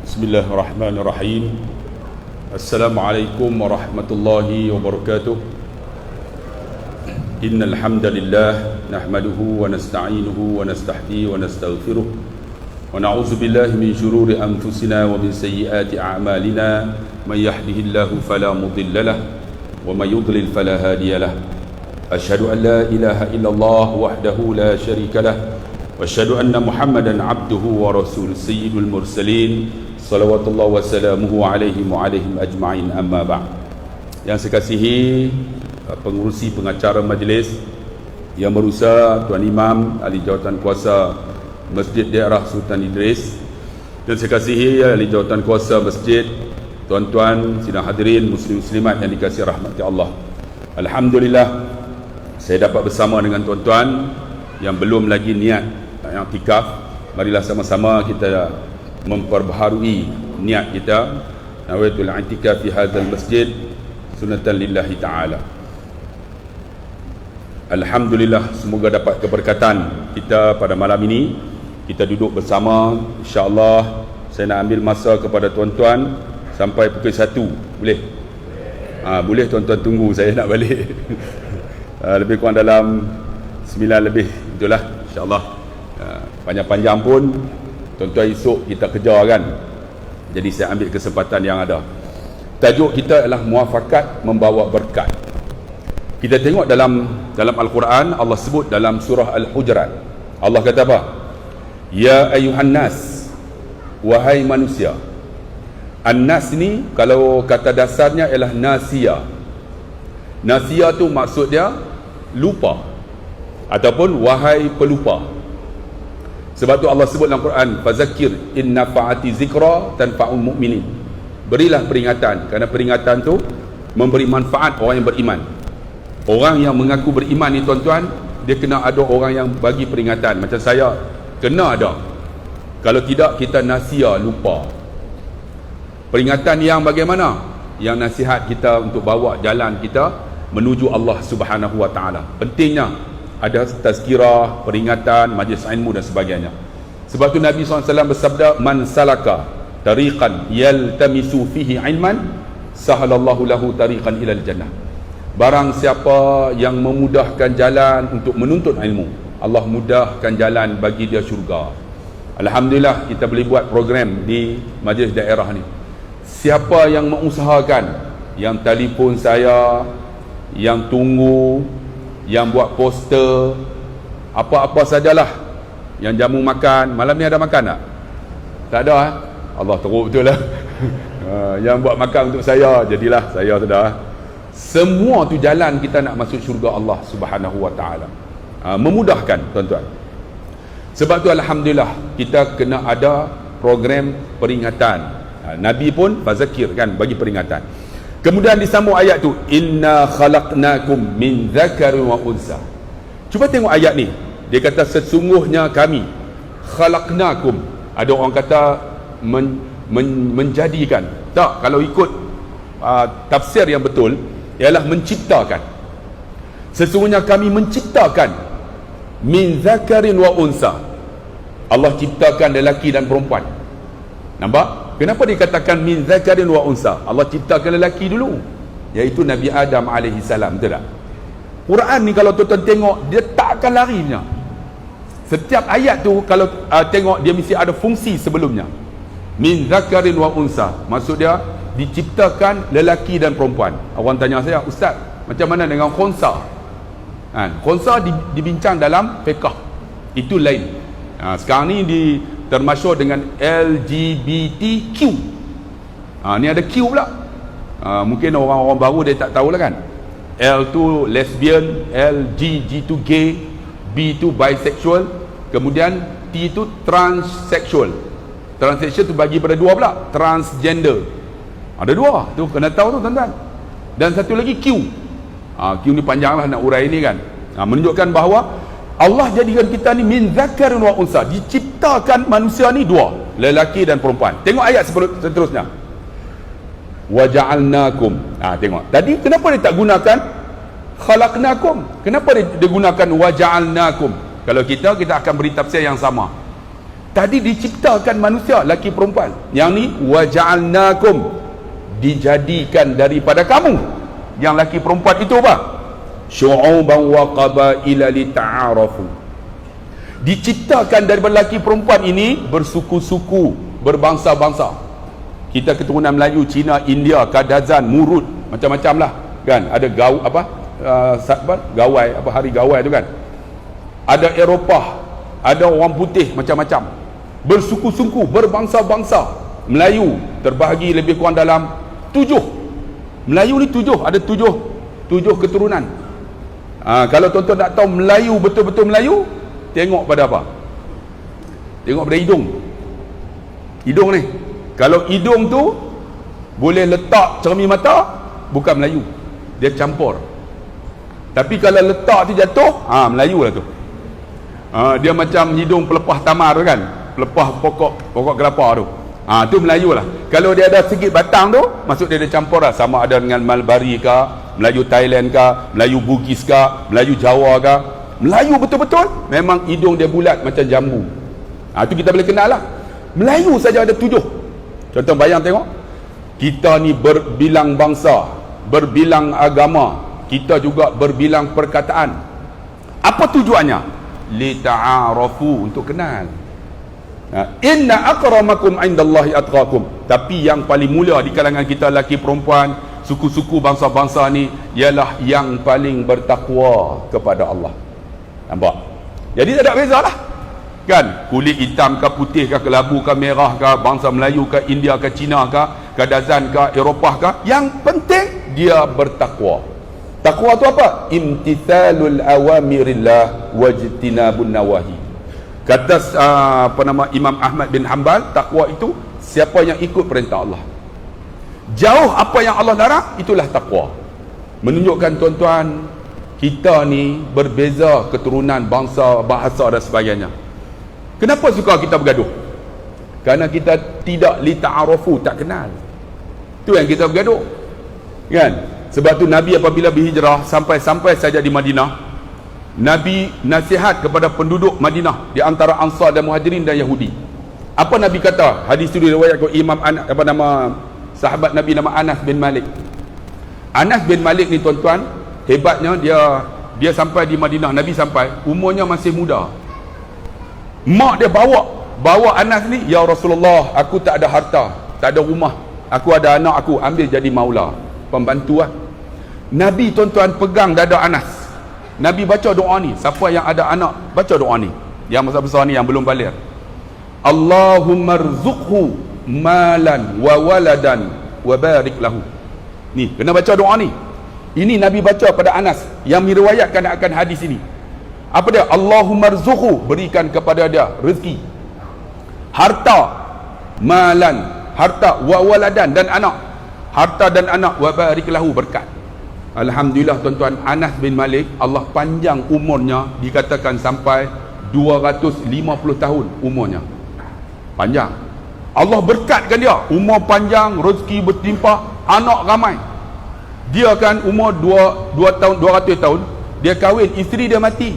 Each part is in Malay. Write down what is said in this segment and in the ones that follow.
Bismillahirrahmanirrahim. Assalamualaikum warahmatullahi wabarakatuh. Innal hamdalillah nahmaduhu wa nasta'inuhu wa nastahdihi wa nastaghfiruh wa na'udzu billahi min shururi anfusina wa min sayyiati a'malina. May yahdihillahu fala mudilla lahu wa may yudlil fala hadiya lahu. Asyhadu an la ilaha illallah wahdahu la syarika lahu wa asyhadu anna Muhammadan abduhu wa rasuluh sayyidul mursalin. Salawatullah wa salamuhu alaihim wa alaihim ajma'in, amma ba'd. Yang saya kasihi pengurusi pengacara majlis, Yang Berusaha Tuan Imam Ahli Jawatan Kuasa Masjid Daerah Sultan Idris, dan saya kasihi Ahli Jawatan Kuasa Masjid, tuan-tuan sidang hadirin muslim muslimat yang dikasihi rahmati Allah. Alhamdulillah saya dapat bersama dengan tuan-tuan yang belum lagi niat i'tikaf. Marilah sama-sama kita memperbaharui niat kita, nawaitul i'tikaf fi hadzal masjid sunnatan lillahi ta'ala. Alhamdulillah, semoga dapat keberkatan kita pada malam ini. Kita duduk bersama, insya-Allah. Saya nak ambil masa kepada tuan-tuan sampai pukul 1. Boleh? Boleh tuan-tuan tunggu, saya nak balik. Lebih kurang dalam 9 lebih, itulah insya-Allah. Panjang-panjang pun tuan-tuan esok kita kejar kan. Jadi saya ambil kesempatan yang ada. Tajuk kita adalah muafakat membawa berkat. Kita tengok dalam Al-Quran, Allah sebut dalam surah Al-Hujurat. Allah kata apa? Ya ayuhan nas, wahai manusia. An-nas ni kalau kata dasarnya ialah nasia. Nasia tu maksud dia lupa ataupun wahai pelupa. Sebab tu Allah sebut dalam Quran, fazakir in nafa'ati zikra tanfa'ul mu'minin. Berilah peringatan, kerana peringatan tu memberi manfaat orang yang beriman. Orang yang mengaku beriman ni tuan-tuan, dia kena ada orang yang bagi peringatan. Macam saya kena ada. Kalau tidak kita nasia, lupa. Peringatan yang bagaimana? Yang nasihat kita untuk bawa jalan kita menuju Allah Subhanahu wa taala. Pentingnya ada tazkirah, peringatan, majlis ilmu dan sebagainya. Sebab tu Nabi SAW bersabda, man salaka tariqan yaltamisu fihi ilman sahalallahu lahu tariqan ilal jannah. Barang siapa yang memudahkan jalan untuk menuntut ilmu, Allah mudahkan jalan bagi dia syurga. Alhamdulillah kita boleh buat program di majlis daerah ni. Siapa yang mengusahakan, yang telefon saya, yang tunggu, yang buat poster, apa-apa sajalah, yang jamu makan, malam ni ada makan tak? Tak ada Allah teruk betul lah. Yang buat makan untuk saya, jadilah saya sudah. Semua tu jalan kita nak masuk syurga Allah Subhanahu wa taala. Memudahkan tuan-tuan. Sebab tu alhamdulillah kita kena ada program peringatan. Nabi pun fazakir kan, bagi peringatan. Kemudian disambung ayat tu, inna khalaqnakum min dzakarin wa unsa. Cuba tengok ayat ni. Dia kata sesungguhnya kami khalaqnakum. Ada orang kata menjadikan. Tak, kalau ikut tafsir yang betul ialah menciptakan. Sesungguhnya kami menciptakan min dzakarin wa unsa. Allah ciptakan lelaki dan perempuan. Nampak? Kenapa dikatakan min dzakarin wa unsa? Allah ciptakan lelaki dulu, iaitu Nabi Adam alaihi salam, betul tak? Quran ni kalau tuan-tuan tengok, dia tak akan lari punya. Setiap ayat tu kalau tengok, dia mesti ada fungsi sebelumnya. Min dzakarin wa unsa, maksud dia diciptakan lelaki dan perempuan. Orang tanya saya, ustaz, macam mana dengan khunsa? Khunsa dibincang dalam fiqh, itu lain. Sekarang ni termasyhur dengan LGBTQ. Ni ada Q pula. Mungkin orang-orang baru dia tak tahulah kan. L tu lesbian, G tu gay, B tu bisexual, kemudian T tu transsexual. Transsexual tu bagi pada dua pula, transgender. Ada dua, tu kena tahu tu tuan-tuan. Dan satu lagi Q. Q ni panjanglah nak urai ni kan. Menunjukkan bahawa Allah jadikan kita ni min dzakarin wa unsa, diciptakan manusia ni dua, lelaki dan perempuan. Tengok ayat seterusnya. Wa ja'alnakum. Tengok. Tadi kenapa dia tak gunakan khalaqnakum? Kenapa dia gunakan wa ja'alnakum? Kalau kita akan beri tafsir yang sama. Tadi diciptakan manusia laki perempuan, yang ni waja'alnakum, dijadikan daripada kamu yang laki perempuan itu apa? Syu'uban wa qabaila lita'arafu. Diciptakan daripada laki perempuan ini bersuku-suku, berbangsa-bangsa. Kita keturunan Melayu, Cina, India, Kadazan, Murut, macam-macam lah kan. Ada gawai, hari gawai tu kan. Ada Eropah, ada orang putih, macam-macam, bersuku-suku, berbangsa-bangsa. Melayu terbahagi lebih kurang dalam 7. Melayu ni 7, ada 7 keturunan. Kalau tuan-tuan nak tahu Melayu betul-betul Melayu, tengok pada apa? Tengok pada hidung. Hidung ni, kalau hidung tu boleh letak cermin mata, bukan Melayu, dia campur. Tapi kalau letak tu jatuh, Melayu lah tu. Dia macam hidung pelepah tamar tu kan, pelepah pokok kelapa tu. Tu Melayu lah. Kalau dia ada sikit batang tu, maksud dia ada campur lah, sama ada dengan Malbari ke, Melayu Thailand ke, Melayu Bugis ke, Melayu Jawa ke. Melayu betul-betul memang hidung dia bulat macam jambu. Tu kita boleh kenal lah. Melayu saja ada 7. Contoh bayang tengok, kita ni berbilang bangsa, berbilang agama, kita juga berbilang perkataan. Apa tujuannya? Lita'arafu, untuk kenal. Inna akramakum indallahi atqakum. Tapi yang paling mulia di kalangan kita laki perempuan, suku-suku bangsa-bangsa ni, ialah yang paling bertakwa kepada Allah. Nampak? Jadi tak ada beza lah kan, kulit hitam ke, putih ke, kelabu ke, merah ke, bangsa Melayu ke, India ke, Cina ke, Kadazan ke, Eropah ke, yang penting dia bertakwa. Takwa tu apa? Imtithalul awamirillah wajtinabun nawahi. Kata Imam Ahmad bin Hanbal, takwa itu siapa yang ikut perintah Allah, jauh apa yang Allah larang, itulah takwa. Menunjukkan tuan-tuan, kita ni berbeza keturunan, bangsa, bahasa dan sebagainya. Kenapa suka kita bergaduh? Kerana kita tidak lita'arafu, tak kenal. Itu yang kita bergaduh kan. Sebab tu Nabi apabila berhijrah sampai saja di Madinah, Nabi nasihat kepada penduduk Madinah di antara Ansar dan Muhajirin dan Yahudi. Apa Nabi kata? Hadis itu diriwayatkan Imam sahabat Nabi nama Anas bin Malik. Anas bin Malik ni tuan-tuan, hebatnya dia sampai di Madinah, Nabi sampai, umurnya masih muda. Mak dia bawa Anas ni, ya Rasulullah, aku tak ada harta, tak ada rumah, aku ada anak, aku ambil jadi maula, pembantu lah. Nabi tuan-tuan pegang dada Anas, Nabi baca doa ni. Siapa yang ada anak, baca doa ni, yang besar-besar ni, yang belum baligh. Allahumma rzuqhu malan wa waladan wa barik lahu. Ni kena baca doa ni. Ini Nabi baca pada Anas yang meriwayatkan akan hadis ini. Apa dia? Allahumma rzuqhu, berikan kepada dia rezeki, harta, malan, harta, wa waladan, dan anak, harta dan anak, wa barik lahu, berkat. Alhamdulillah tuan-tuan, Anas bin Malik, Allah panjang umurnya, dikatakan sampai 250 tahun umurnya. Panjang. Allah berkatkan dia, umur panjang, rezeki bertimpah, anak ramai. Dia kan umur 200 tahun, dia kahwin, isteri dia mati.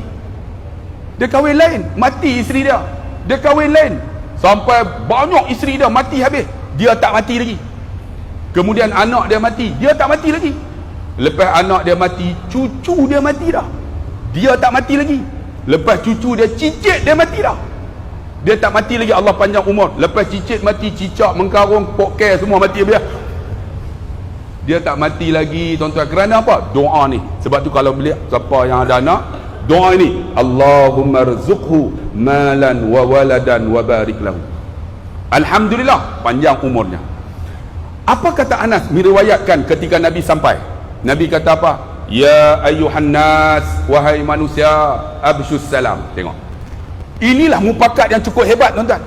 Dia kahwin lain, mati isteri dia. Dia kahwin lain, sampai banyak isteri dia mati habis, dia tak mati lagi. Kemudian anak dia mati, dia tak mati lagi. Lepas anak dia mati, cucu dia mati dah, dia tak mati lagi. Lepas cucu dia cicit, dia mati dah, dia tak mati lagi. Allah panjang umur. Lepas cicit mati, cicak, mengkarung, pokok semua mati habis. Dia tak mati lagi tuan-tuan. Kerana apa? Doa ni. Sebab tu kalau beli siapa yang ada anak, doa ini, Allahumma rzuqhu malan wa waladan wa barik lahu. Alhamdulillah panjang umurnya. Apa kata Anas meriwayatkan ketika Nabi sampai? Nabi kata apa? Ya ayyuhan nas, wahai manusia, abshus salam. Tengok, inilah mufakat yang cukup hebat tuan-tuan.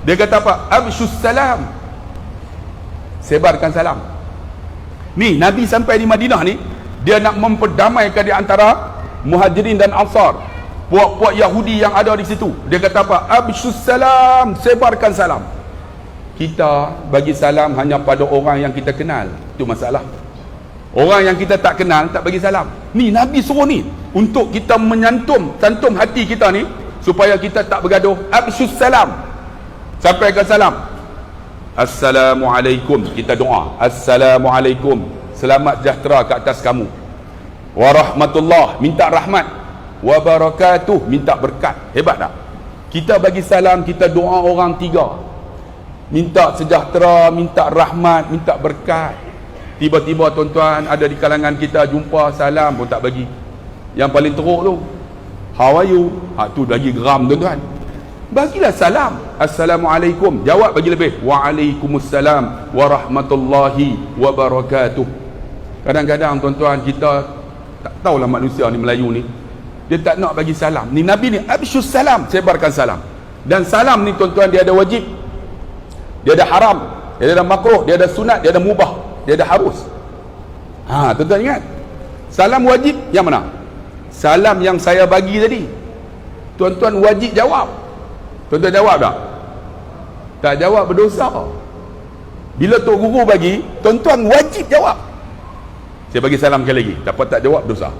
Dia kata apa? Abshus salam, sebarkan salam. Ni Nabi sampai di Madinah ni, dia nak memperdamaikan di antara Muhajirin dan Ansar, puak-puak Yahudi yang ada di situ. Dia kata apa? Abshus salam, sebarkan salam. Kita bagi salam hanya pada orang yang kita kenal, itu masalah. Orang yang kita tak kenal, tak bagi salam. Ni Nabi suruh ni untuk kita tantum hati kita ni, supaya kita tak bergaduh. Abshus salam, Sampaikan salam. Assalamualaikum. Kita doa. Assalamualaikum. Selamat sejahtera ke atas kamu. Warahmatullah. Minta rahmat. Wabarakatuh. Minta berkat. Hebat tak? Kita bagi salam, kita doa orang tiga. Minta sejahtera, minta rahmat, minta berkat. Tiba-tiba tuan-tuan ada di kalangan kita jumpa salam pun tak bagi. Yang paling teruk tu, how are you? Tu lagi geram tuan-tuan. Bagilah salam. Assalamualaikum. Jawab bagi lebih. Waalaikumsalam warahmatullahi wabarakatuh. Kadang-kadang tuan-tuan kita tak tahulah manusia ni, Melayu ni, dia tak nak bagi salam. Ni Nabi ni absyus salam, sebarkan salam. Dan salam ni tuan-tuan dia ada wajib, dia ada haram, dia ada makruh, dia ada sunat, dia ada mubah, dia ada harus. Tuan-tuan ingat, salam wajib yang mana? Salam yang saya bagi tadi, tuan-tuan wajib jawab. Tuan-tuan jawab tak? Tak jawab berdosa. Bila Tok Guru bagi, tuan-tuan wajib jawab. Saya bagi salam sekali lagi, dapat tak jawab dosa.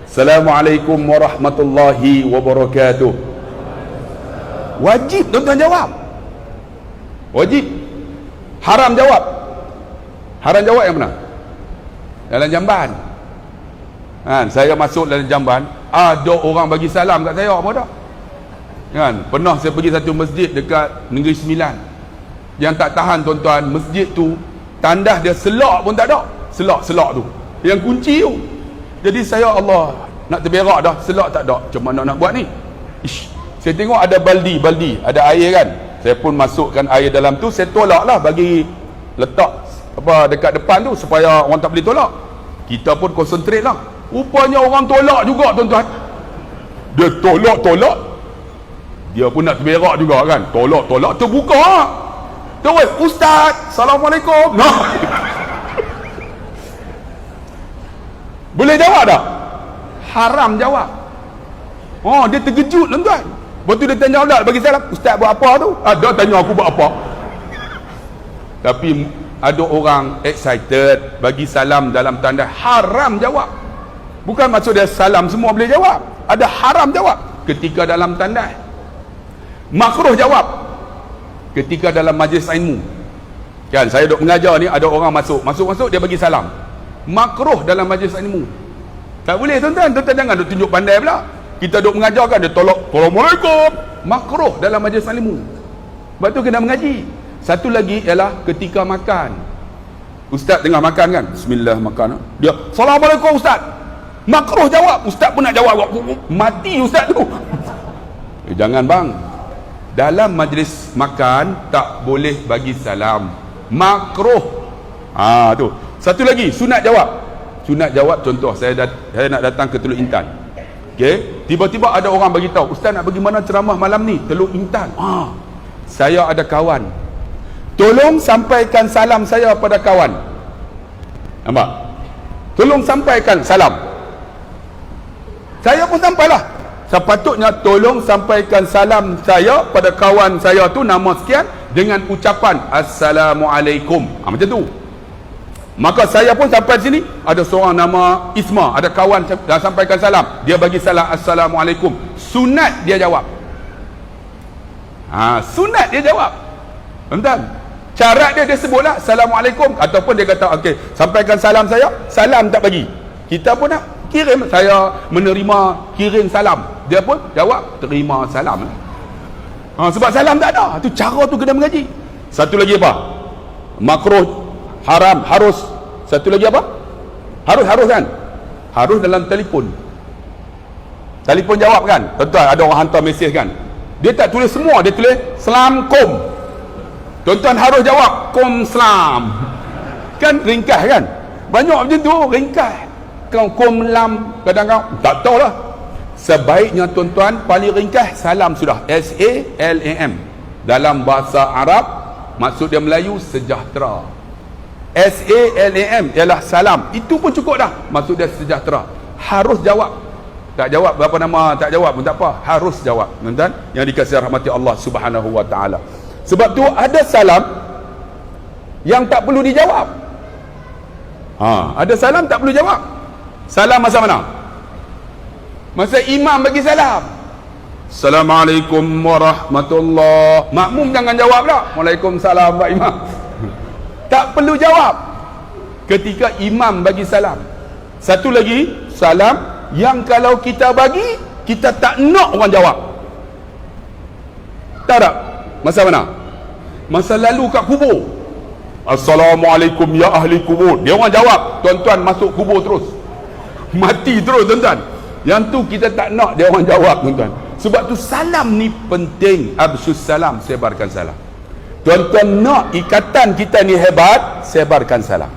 Assalamualaikum warahmatullahi wabarakatuh. Wajib tuan-tuan jawab. Wajib. Haram jawab. Haram jawab yang mana? Dalam jamban. Saya masuk dalam jamban, ada orang bagi salam kat saya, apa tak? Pernah saya pergi satu masjid dekat Negeri Sembilan. Yang tak tahan tuan-tuan, masjid tu tandas dia selak pun tak ada. Selak tu, yang kunci tu. Jadi saya, Allah, nak terberak dah, selak tak ada, macam mana nak buat ni? Saya tengok ada baldi, ada air kan. Saya pun masukkan air dalam tu, saya tolak lah, bagi letak apa dekat depan tu supaya orang tak boleh tolak. Kita pun konsentrate lah. Rupanya orang tolak juga tuan-tuan. Dia tolak, dia pun nak terberak juga kan. Tolak, terbuka. Terus, Ustaz, Assalamualaikum. Boleh jawab tak? Haram jawab. Dia terkejut tuan-tuan. Lepas tu dia tanya Allah, bagi salam, Ustaz buat apa tu? Dia tanya aku buat apa. Tapi ada orang excited, bagi salam dalam tanda haram jawab. Bukan maksud dia salam semua boleh jawab. Ada haram jawab ketika dalam tanda. Makruh jawab ketika dalam majlis ilmu. Kan saya duk mengajar ni, ada orang masuk dia bagi salam. Makruh dalam majlis ilmu. Tak boleh tuan-tuan. Tuan-tuan jangan duk tunjuk pandai pula. Kita duk mengajar kan, dia tolak Assalamualaikum. Makruh dalam majlis ilmu. Sebab tu kena mengaji. Satu lagi ialah ketika makan. Ustaz tengah makan kan, bismillah makan. Dia Assalamualaikum Ustaz. Makruh jawab. Ustaz pun nak jawab. Mati Ustaz tu. Jangan bang. Dalam majlis makan tak boleh bagi salam. Makruh. Tu. Satu lagi, sunat jawab. Sunat jawab, contoh saya nak datang ke Teluk Intan. Okey, tiba-tiba ada orang bagi tahu, Ustaz nak bagi mana ceramah malam ni? Teluk Intan. Saya ada kawan. Tolong sampaikan salam saya pada kawan. Nampak? Tolong sampaikan salam. Saya pun sampailah. Sepatutnya tolong sampaikan salam saya pada kawan saya tu, nama sekian, dengan ucapan Assalamualaikum. Macam tu. Maka saya pun sampai sini, ada seorang nama Isma, ada kawan dah sampaikan salam, dia bagi salam Assalamualaikum. Sunat dia jawab. Sunat dia jawab. Tuan-tuan, syarat dia sebutlah Assalamualaikum, ataupun dia kata okey, sampaikan salam saya, salam tak bagi. Kita pun nak kirim, saya menerima kirim salam, dia pun jawab terima salam. Sebab salam tak ada. Tu cara tu kena mengaji. Satu lagi apa? Makruh, haram, harus. Satu lagi apa? Harus kan? Harus dalam telefon. Telefon jawab kan? Tuan-tuan, ada orang hantar mesej kan? Dia tak tulis semua, dia tulis Selamkom. Tuan-tuan harus jawab Kom Selam. Kan ringkas kan? Banyak macam tu, ringkas. Kau Kom Lam, kadang-kadang tak tahulah. Sebaiknya tuan-tuan paling ringkas salam sudah. SALAM. Dalam bahasa Arab, maksud dia Melayu sejahtera. SALAM ialah salam. Itu pun cukup dah. Maksud dia sejahtera. Harus jawab. Tak jawab berapa nama, tak jawab pun tak apa. Harus jawab. Tuan-tuan yang dikasihi rahmati Allah Subhanahu wa taala. Sebab tu ada salam yang tak perlu dijawab. Ada salam tak perlu jawab. Salam masa mana? Masa imam bagi salam. Assalamualaikum warahmatullahi. Makmum jangan jawab tak? Waalaikumsalam Pak Imam. Tak perlu jawab ketika imam bagi salam. Satu lagi salam yang kalau kita bagi, kita tak nak orang jawab. Tahu tak? Masa mana? Masa lalu kat kubur. Assalamualaikum ya ahli kubur. Dia orang jawab, tuan-tuan masuk kubur terus. Mati terus tuan-tuan. Yang tu kita tak nak dia orang jawab tuan-tuan. Sebab tu salam ni penting. Absus salam, sebarkan salam. Tuan-tuan nak ikatan kita ni hebat, sebarkan salam.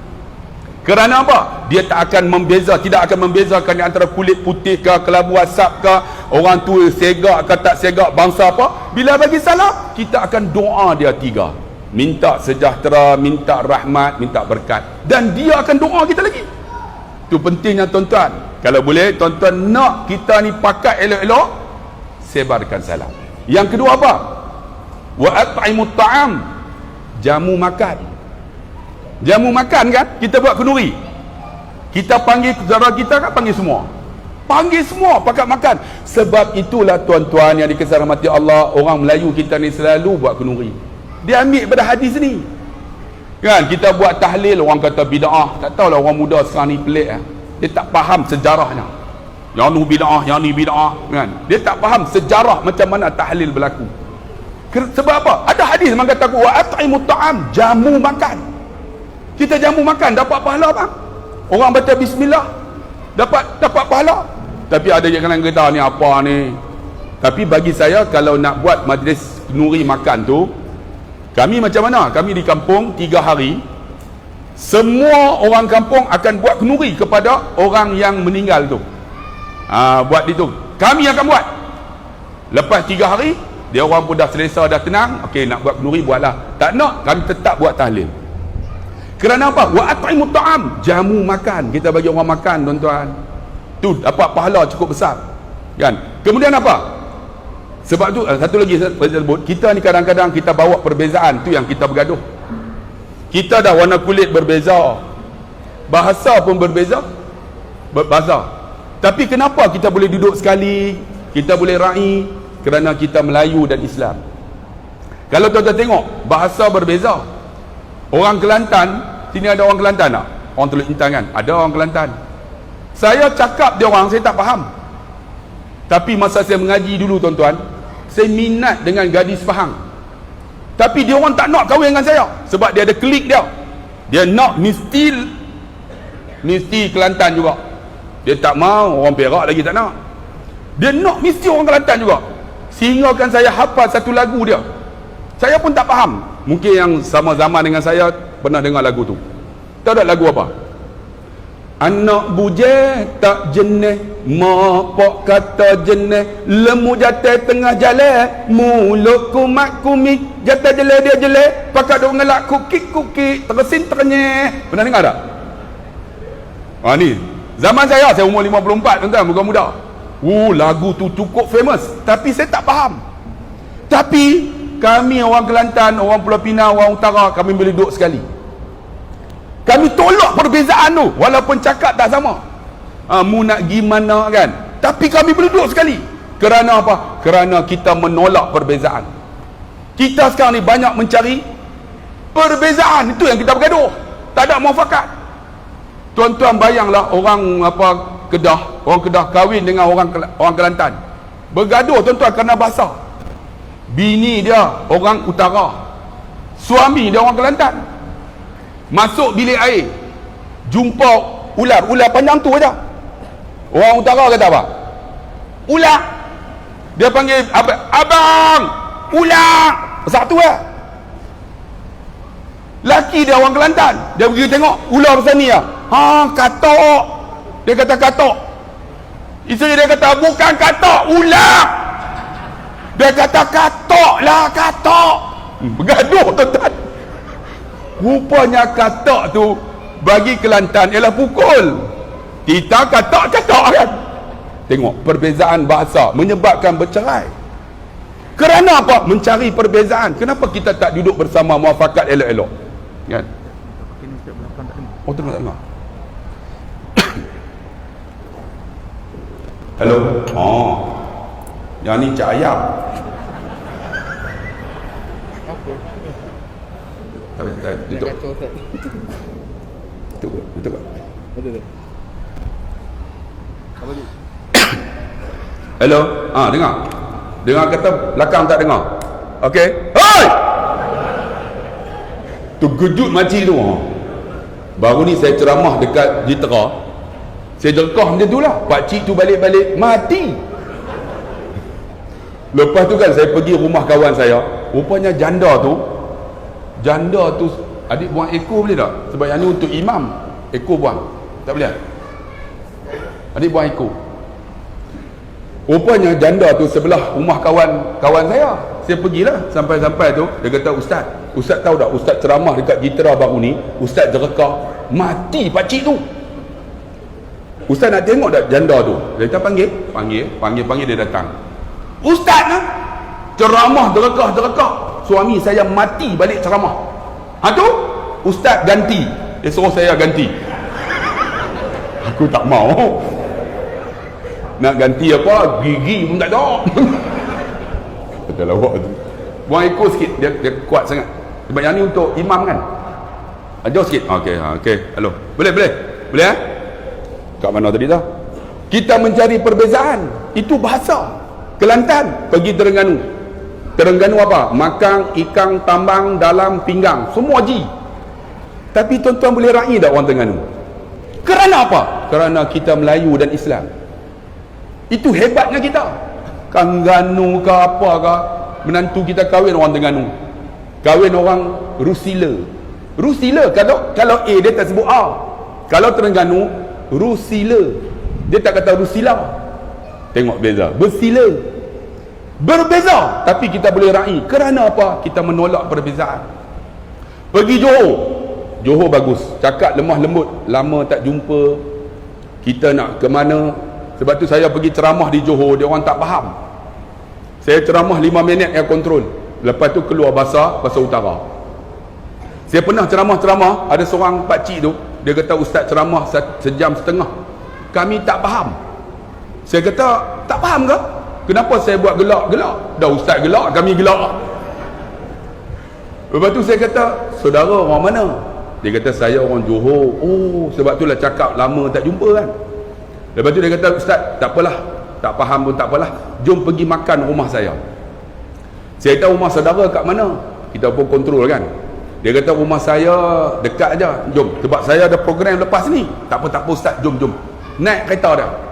Kerana apa? Dia tak akan membeza, tidak akan membezakan di antara kulit putih ke, kelabu asap ke, orang tua segak ke tak segak, bangsa apa. Bila bagi salam, kita akan doa dia 3. Minta sejahtera, minta rahmat, minta berkat. Dan dia akan doa kita lagi. Itu pentingnya tuan-tuan. Kalau boleh, tuan-tuan nak kita ni pakai elok-elok, sebarkan salam. Yang kedua apa? Wa at'imut ta'am. Jamu makan. Jamu makan kan? Kita buat kenduri. Kita panggil saudara kita kan, panggil semua. Panggil semua pakat makan. Sebab itulah tuan-tuan yang dikasihi rahmati Allah, orang Melayu kita ni selalu buat kenduri. Dia ambil pada hadis ni. Kan kita buat tahlil, orang kata bid'ah. Tak tahulah orang muda sekarang ni pelik eh. Dia tak faham sejarahnya. Yang ni bid'ah, yang ni bid'ah, kan? Dia tak faham sejarah macam mana tahlil berlaku. Sebab apa? Ada hadis memang kata wa at'imut ta'am, jamu makan. Kita jamu makan dapat pahala bang. Orang baca bismillah dapat pahala. Tapi ada yang kadang kata ni apa ni. Tapi bagi saya kalau nak buat majlis nuri makan tu, kami macam mana? Kami di kampung 3 hari, semua orang kampung akan buat kenduri kepada orang yang meninggal tu. Buat itu. Kami akan buat. Lepas 3 hari, dia orang pun dah selesa, dah tenang. Okey, nak buat kenduri, buatlah. Tak nak, kami tetap buat tahlil. Kerana apa? Wa at'imut ta'am, jamu makan. Kita bagi orang makan tuan-tuan. Tu dapat pahala cukup besar. Kan? Kemudian apa? Sebab tu satu lagi saya sebut, kita ni kadang-kadang kita bawa perbezaan, tu yang kita bergaduh. Kita dah warna kulit berbeza, bahasa pun berbeza, berbeza. Tapi kenapa kita boleh duduk sekali, kita boleh ra'i? Kerana kita Melayu dan Islam. Kalau tuan-tuan tengok, bahasa berbeza. Orang Kelantan, sini ada orang Kelantan tak? Orang Teluk Intan kan? Ada orang Kelantan. Saya cakap dia orang, saya tak faham. Tapi masa saya mengaji dulu tuan-tuan, saya minat dengan gadis Pahang. Tapi dia orang tak nak kahwin dengan saya. Sebab dia ada klik dia. Dia nak mesti Kelantan juga. Dia tak mau orang Perak lagi tak nak. Dia nak mesti orang Kelantan juga. Sehingga kan saya hafal satu lagu dia. Saya pun tak faham. Mungkin yang sama zaman dengan saya pernah dengar lagu tu. Tahu tak lagu apa? Anak bujang tak jenis, mak pok kata jenis, lemu jatuh tengah jalan, mulut kumat kumik, jatuh jelek dia jelek, pakat duk ngelak kukik-kukik, teresin terenyeh. Pernah dengar tak? Ni zaman saya umur 54 tuan-tuan, muda-muda. Lagu tu cukup famous, tapi saya tak faham. Tapi kami orang Kelantan, orang Pulau Pinang, orang Utara, kami boleh duduk sekali. Kami tolak perbezaan tu, walaupun cakap tak sama. Mu nak gimana kan? Tapi kami boleh duduk sekali. Kerana apa? Kerana kita menolak perbezaan. Kita sekarang ni banyak mencari perbezaan, itu yang kita bergaduh. Tak ada muafakat. Tuan-tuan bayanglah orang orang Kedah kahwin dengan orang Kelantan. Bergaduh tuan-tuan kerana bahasa. Bini dia orang Utara, suami dia orang Kelantan. Masuk bilik air, jumpa ular panjang tu aja. Orang Utara kata apa? Ular. Dia panggil abang, ular. Besar tu lah. Laki dia orang Kelantan, dia pergi tengok ular besar ni lah. Katok. Dia kata katok. Isteri dia kata bukan katok, ular. Dia kata katok lah, katok. Bergaduh tuan-tuan. Rupanya katak tu bagi Kelantan ialah pukul. Kita katak kan. Tengok, perbezaan bahasa menyebabkan bercerai. Kerana apa? Mencari perbezaan. Kenapa kita tak duduk bersama muafakat elok-elok? Kan? Oh, tu tak dengar. Hello. Yang ni cak ayam. Tutup. Tutup. Hello. Dengar kata belakang tak dengar. Okey. Hoi! Terkejut makcik tu. Baru ni saya ceramah dekat Jitera. Saya jelkah macam tu lah. Pakcik tu balik-balik mati. Lepas tu kan saya pergi rumah kawan saya. Rupanya janda tu adik buang ekor boleh tak? Sebab yang ni untuk imam. Ekor buang. Tak boleh? Adik buang ekor. Rupanya janda tu sebelah rumah kawan saya. Saya pergilah sampai tu. Dia kata, Ustaz tahu tak? Ustaz ceramah dekat Jitera baru ni. Ustaz jerekah. Mati pakcik tu. Ustaz nak tengok tak janda tu? Dia kata panggil dia datang. Ustaz lah, ceramah jerekah. Suami saya mati balik ceramah. Tu Ustaz ganti. Dia suruh saya ganti. Aku tak mau. Nak ganti apa? Gigi pun tak tahu. Betul lawak tu. Buang ekor sikit. Dia kuat sangat. Sebab yang ni untuk imam kan. Jauh sikit. Okey. Hello. Boleh? Boleh kat mana tadi dah? Kita mencari perbezaan. Itu bahasa. Kelantan pergi Terengganu apa? Makang, ikan, tambang, dalam, pinggang. Semua ji. Tapi tuan-tuan boleh raih tak orang Terengganu? Kerana apa? Kerana kita Melayu dan Islam. Itu hebatnya kita. Kangganu ke apa ke, menantu kita kahwin orang Terengganu. Kahwin orang Rusila. Kalau A dia tak sebut A. Kalau Terengganu, Rusila. Dia tak kata Rusila. Tengok beza. Berbeza, tapi kita boleh raih. Kerana apa? Kita menolak perbezaan. Pergi Johor bagus, cakap lemah lembut. Lama tak jumpa, kita nak ke mana? Sebab tu saya pergi ceramah di Johor, dia orang tak faham. Saya ceramah 5 minit air kontrol. Lepas tu keluar bahasa utara. Saya pernah ceramah, ada seorang pakcik tu, dia kata ustaz ceramah sejam setengah. Kami tak faham. Saya kata, tak faham ke? Kenapa saya buat gelak? Dah ustaz gelak, kami gelak. Lepas tu saya kata, saudara orang mana? Dia kata, saya orang Johor. Oh, sebab tu lah cakap lama tak jumpa kan. Lepas tu dia kata, ustaz, tak apalah, tak faham pun tak apalah, jom pergi makan rumah saya. Saya tahu rumah saudara kat mana, kita pun kontrol kan. Dia kata, rumah saya dekat aja, jom. Sebab saya ada program lepas ni. Tak apa ustaz, jom. Naik kereta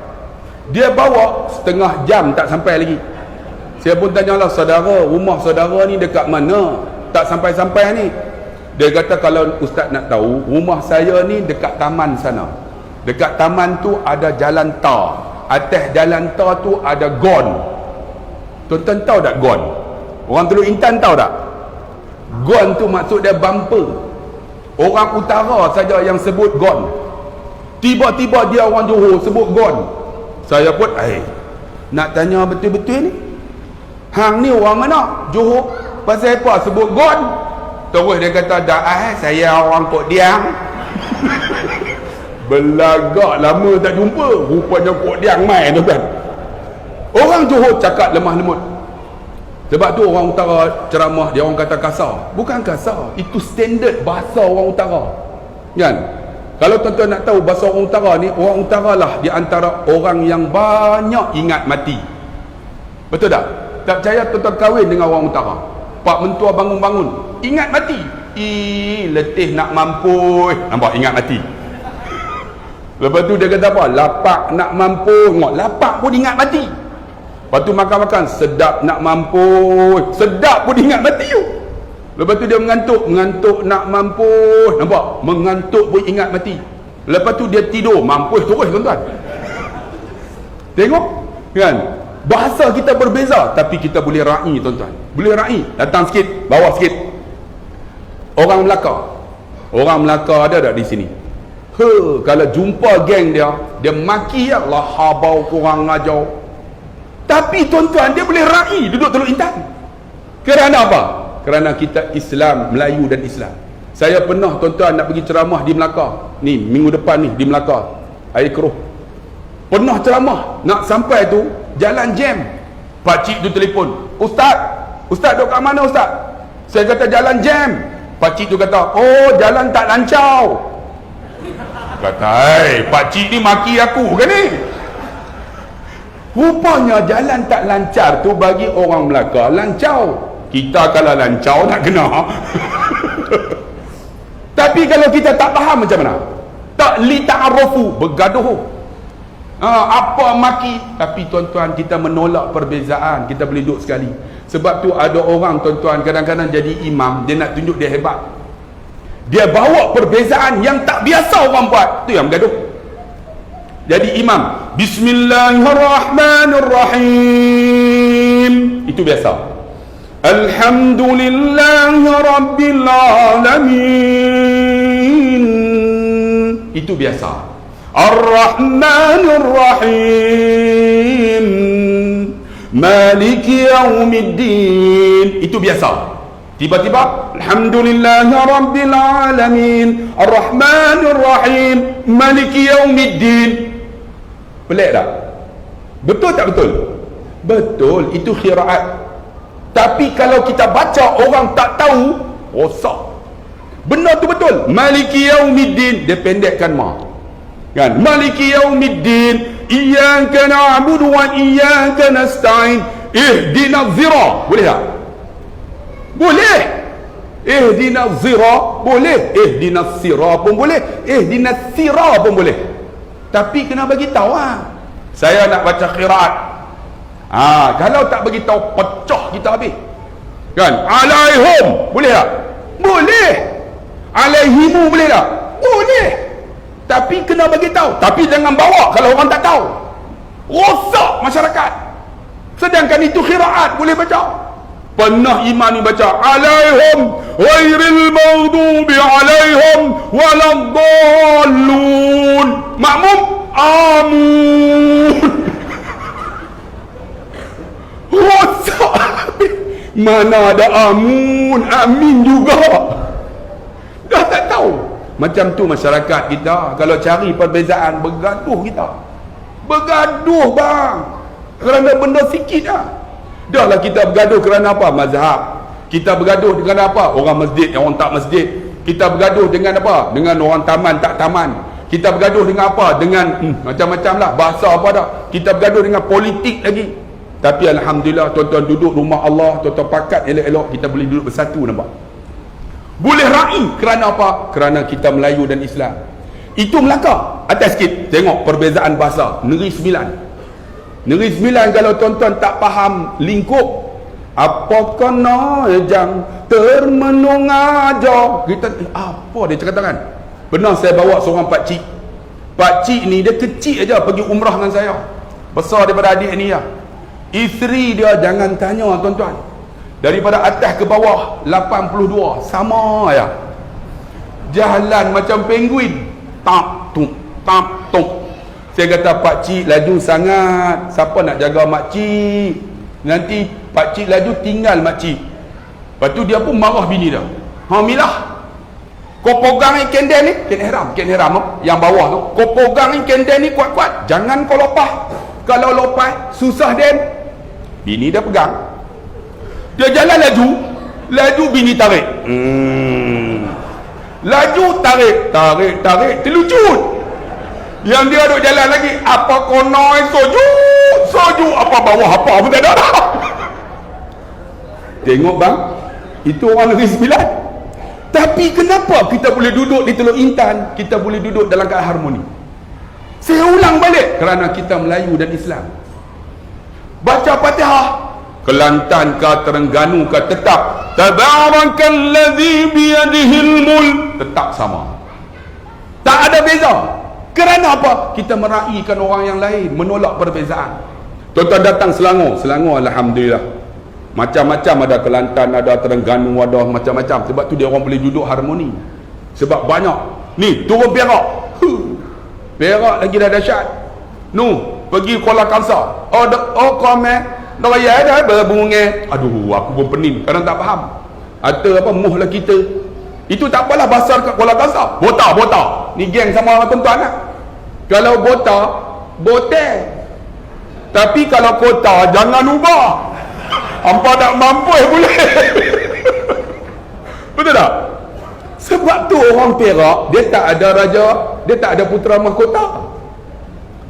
dia bawa setengah jam tak sampai lagi. Saya pun tanyalah, saudara, rumah saudara ni dekat mana? Tak sampai-sampai ni. Dia kata, kalau ustaz nak tahu, rumah saya ni dekat taman sana. Dekat taman tu ada jalan tar. Atas jalan tar tu ada gon. Tuan-tuan tahu tak gon? Orang Teluk Intan tahu tak? Gon tu maksud dia bumper. Orang utara saja yang sebut gon. Tiba-tiba dia orang Johor sebut gon. Saya pun nak tanya betul-betul ni, hang ni orang mana? Johor. Pasal apa sebut gon? Terus dia kata, saya orang Kok Diang. Belagak lama tak jumpa, rupanya Kok Diang main tu kan. Orang Johor cakap lemah lembut. Sebab tu orang utara ceramah dia orang kata kasar. Bukan kasar, itu standard bahasa orang utara kan. Kalau tuan-tuan nak tahu bahasa orang utara ni, orang utara lah di antara orang yang banyak ingat mati. Betul tak? Tak percaya tuan-tuan kahwin dengan orang utara, pak mentua bangun-bangun ingat mati. Letih nak mampus, nampak ingat mati. Lepas tu dia kata apa? Lapak nak mampus, tengok lapak pun ingat mati. Lepas tu makan-makan sedap nak mampus, sedap pun ingat mati tu. Lepas tu dia mengantuk nak mampus, nampak? Mengantuk pun ingat mati. Lepas tu dia tidur, mampus terus tuan-tuan. Tengok kan? Bahasa kita berbeza, tapi kita boleh raih tuan-tuan. Boleh raih. Datang sikit, bawah sikit. Orang Melaka ada tak di sini? Kalau jumpa geng dia maki Allah habau kurang ajar. Tapi tuan-tuan, dia boleh raih duduk Teluk Intan. Kerana apa? Kerana kita Islam, Melayu dan Islam. Saya pernah tuan-tuan nak pergi ceramah di Melaka. Ni minggu depan ni di Melaka. Air keruh. Pernah ceramah, nak sampai tu jalan jam. Pakcik tu telefon, Ustaz duduk kat mana Ustaz? Saya kata jalan jam. Pakcik tu kata, oh jalan tak lancau. Kata, pakcik ni maki aku kan ni? Rupanya jalan tak lancar tu bagi orang Melaka lancau. Kita kalau lancau tak kena. Tapi kalau kita tak faham macam mana? Tak li ta'arufu, bergaduh. Apa maki? Tapi tuan-tuan, kita menolak perbezaan. Kita boleh duduk sekali. Sebab tu ada orang tuan-tuan kadang-kadang jadi imam, dia nak tunjuk dia hebat. Dia bawa perbezaan yang tak biasa orang buat. Tu yang bergaduh. Jadi imam, Bismillahirrahmanirrahim, itu biasa. Alhamdulillahi Rabbil Alamin, itu biasa. Ar-Rahmanir-Rahim, Maliki Yawmiddin, itu biasa. Tiba-tiba Alhamdulillahi Rabbil Alamin, Ar-Rahmanir-Rahim, Maliki Yawmiddin. Pelik tak? Betul tak betul? Betul, itu khiraat. Tapi kalau kita baca orang tak tahu, rosak. Benda tu betul. Maliki Yawmiddin, dia pendekkan ma. Kan? Maliki Yawmiddin, Iyyaka na'budu wa iyyaka nasta'in, Ihdinas sirata. Boleh tak? Boleh. Ihdinas sirata boleh. Ihdinas sirata pun boleh. Ihdinas sirata pun boleh. Tapi kena bagi tahu saya nak baca qiraat. Kalau tak bagi tahu, pecah kita habis. Kan? Alaihum boleh tak? Boleh. Alaihimu boleh tak? Boleh. Tapi kena bagi tahu. Tapi jangan bawa kalau orang tak tahu. Rosak masyarakat. Sedangkan itu qiraat boleh baca. Pernah imam ni baca alaihum ghairil maghdubi alaihim waladdallun, makmum amun. Rosak. Mana ada amun, amin juga. Dah tak tahu. Macam tu masyarakat kita. Kalau cari perbezaan, bergaduh kita. Bergaduh bang, kerana benda sikit lah. Dah lah kita bergaduh kerana apa? Mazhab. Kita bergaduh dengan apa? Orang masjid, orang tak masjid. Kita bergaduh dengan apa? Dengan orang taman, tak taman. Kita bergaduh dengan apa? Dengan macam-macam lah. Bahasa apa dah. Kita bergaduh dengan politik lagi. Tapi Alhamdulillah, tuan-tuan duduk rumah Allah, tuan-tuan pakat elok-elok, kita boleh duduk bersatu, nampak? Boleh ra'i. Kerana apa? Kerana kita Melayu dan Islam. Itu Melaka. Atas sikit, tengok perbezaan bahasa. Negeri Sembilan. Negeri Sembilan, kalau tuan-tuan tak faham lingkup, apa kena jang termenung aja, kita apa dia cakap kan? Pernah saya bawa seorang pakcik. Pakcik ni dia kecil aja pergi umrah dengan saya. Besar daripada adik ni ya. Isteri dia jangan tanya tuan-tuan. Daripada atas ke bawah 82 sama ya. Jalan macam penguin. Tak tung, tak tung. Saya kata, pakcik laju sangat, siapa nak jaga makcik? Nanti pakcik laju tinggal makcik. Lepas tu dia pun marah bini dia. Milah, kau pegang ni kendel ni, ken ihram yang bawah tu, kau pegang ni kendel ni kuat-kuat, jangan kau lopah. Kalau lopah susah den. Bini dia pegang, dia jalan laju bini tarik. Laju tarik, terlucut. Yang dia duduk jalan lagi, apa konoi soju apa bawah apa pun tak ada. Tengok bang, itu orang Negeri Sembilan. Tapi kenapa kita boleh duduk di Teluk Intan, kita boleh duduk dalam keadaan harmoni? Saya ulang balik, kerana kita Melayu dan Islam. Baca Fatihah, Kelantan ke Terengganu ke, tetap tabarakalladzi biyadihil mulk, tetap sama. Tak ada beza. Kerana apa? Kita meraihkan orang yang lain, menolak perbezaan. Tuan-tuan datang Selangor, Alhamdulillah, macam-macam, ada Kelantan, ada Terengganu, ada macam-macam. Sebab tu dia orang boleh duduk harmoni. Sebab banyak. Ni turun Perak, Perak lagi dah dahsyat. Pergi Kuala Kangsar, komen raya dah berbunga. Aduh, aku pun pening, kadang tak faham. Atau apa, muh lah kita. Itu tak apalah, bahasa kat Kuala Kangsar, bota. Ni geng sama tuan-tuan lah. Kalau bota, bote. Tapi kalau kota, jangan ubah. Hampa tak mampu boleh. Betul tak? Sebab tu orang Perak, dia tak ada raja, dia tak ada putera mahkota.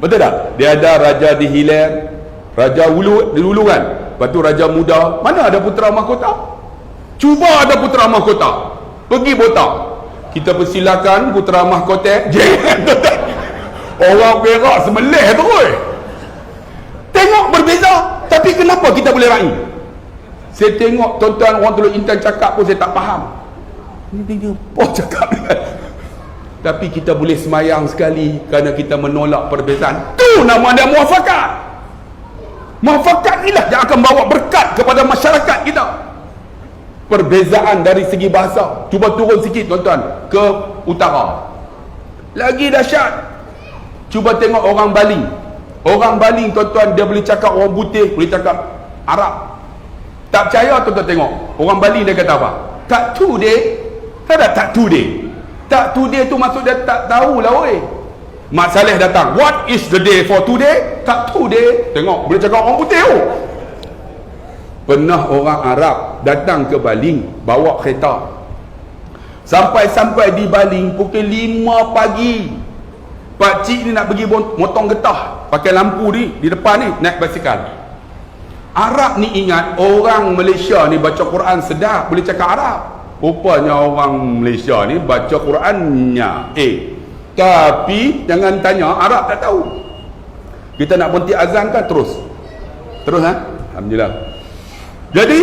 Betul tak? Dia ada raja di Hilir, raja di Hulu kan. Lepas tu raja muda, mana ada putera mahkota? Cuba ada putera mahkota, pergi botak. Kita persilakan putera mahkota. Jangan. Orang Perak semelih terus. Tengok berbeza. Tapi kenapa kita boleh raih? Saya tengok tuan-tuan orang Teluk Intan cakap pun saya tak faham. Ini apa cakap dia? Tapi kita boleh semayang sekali kerana kita menolak perbezaan. Tu nama dia muafakat. Muafakat inilah yang akan bawa berkat kepada masyarakat kita. Perbezaan dari segi bahasa. Cuba turun sikit tuan-tuan ke utara. Lagi dahsyat. Cuba tengok orang Bali. Orang Bali tuan-tuan, dia boleh cakap orang putih, boleh cakap Arab. Tak percaya tuan-tuan tengok. Orang Bali dia kata apa? Tak today. Tak ada tak today. Tak today tu maksud dia tak tahulah weh. Mak Saleh datang. What is the day for today? Tak today. Tengok, boleh cakap orang putih tu. Pernah orang Arab datang ke Baling bawa kereta. Sampai-sampai di Baling pukul 5 pagi. Pak cik ni nak pergi motong getah, pakai lampu ni di depan ni, naik basikal. Arab ni ingat orang Malaysia ni baca Quran sedap, boleh cakap Arab. Rupanya orang Malaysia ni baca Qurannya tapi jangan tanya, Arab tak tahu. Kita nak berhenti azan kan terus Alhamdulillah. Jadi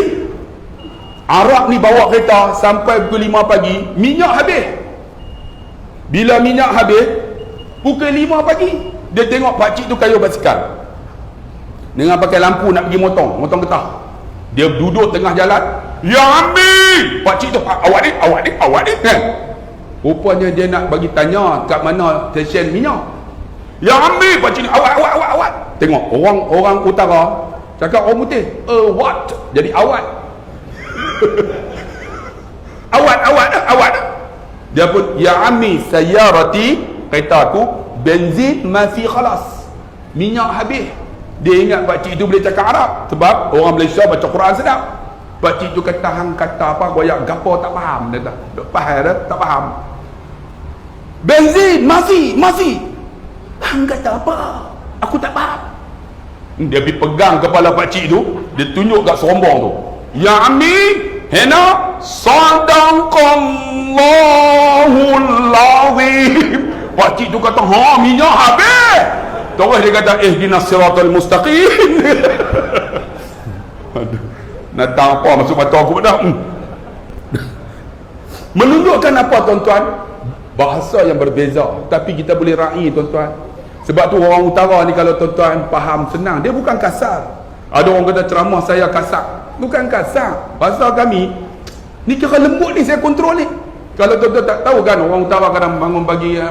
Arab ni bawa kereta sampai pukul 5 pagi, minyak habis. Bila minyak habis, pukul 5 pagi dia tengok pakcik tu kayuh basikal dengan pakai lampu nak pergi motong getah. Dia duduk tengah jalan, ya ambil. Pakcik tu, awak ni kan. Rupanya dia nak bagi tanya kat mana stesen minyak. Ya ambil pakcik ni, awak. Tengok orang utara cakap orang putih, what? Jadi awat. awat. Dia pun, ya ammi sayyarati, kereta aku benzin masih khalas, minyak habis. Dia ingat pakcik itu boleh cakap Arab sebab orang Malaysia baca Quran sedap. Pakcik itu kata hang kata apa, goyak gapo tak faham. Dia tak faham. Benzin masih. Hang kata apa? Aku tak faham. Dia pergi pegang kepala pakcik tu, dia tunjuk kat serombong tu. Ya ammi, hena sadaqallahul azim. Pakcik tu kata, minyak habis. Terus dia kata, ihdinas siratal mustaqim. Aduh, nak tahu apa masuk mata aku dah. Menunjukkan apa tuan-tuan? Bahasa yang berbeza, tapi kita boleh raih tuan-tuan. Sebab tu orang utara ni kalau tuan-tuan faham senang, dia bukan kasar. Ada orang kata ceramah saya kasar. Bukan kasar. Bahasa kami ni kira lembut ni, saya kontrol ni. Kalau tuan-tuan tak tahu kan, orang utara kadang bangun pagi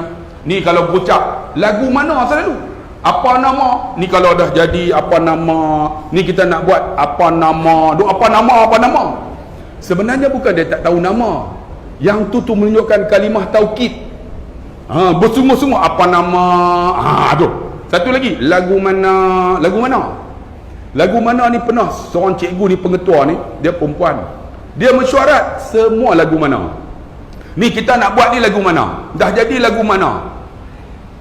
ni kalau berucap lagu mana selalu apa nama, ni kalau dah jadi apa nama, ni kita nak buat apa nama, apa nama. Sebenarnya bukan dia tak tahu nama. Yang tu menunjukkan kalimah taukid. Bersungguh-sungguh apa nama. Tu. Satu lagi, lagu mana ni pernah seorang cikgu ni, pengetua ni, dia perempuan. Dia mesyuarat semua lagu mana. Ni kita nak buat ni lagu mana. Dah jadi lagu mana.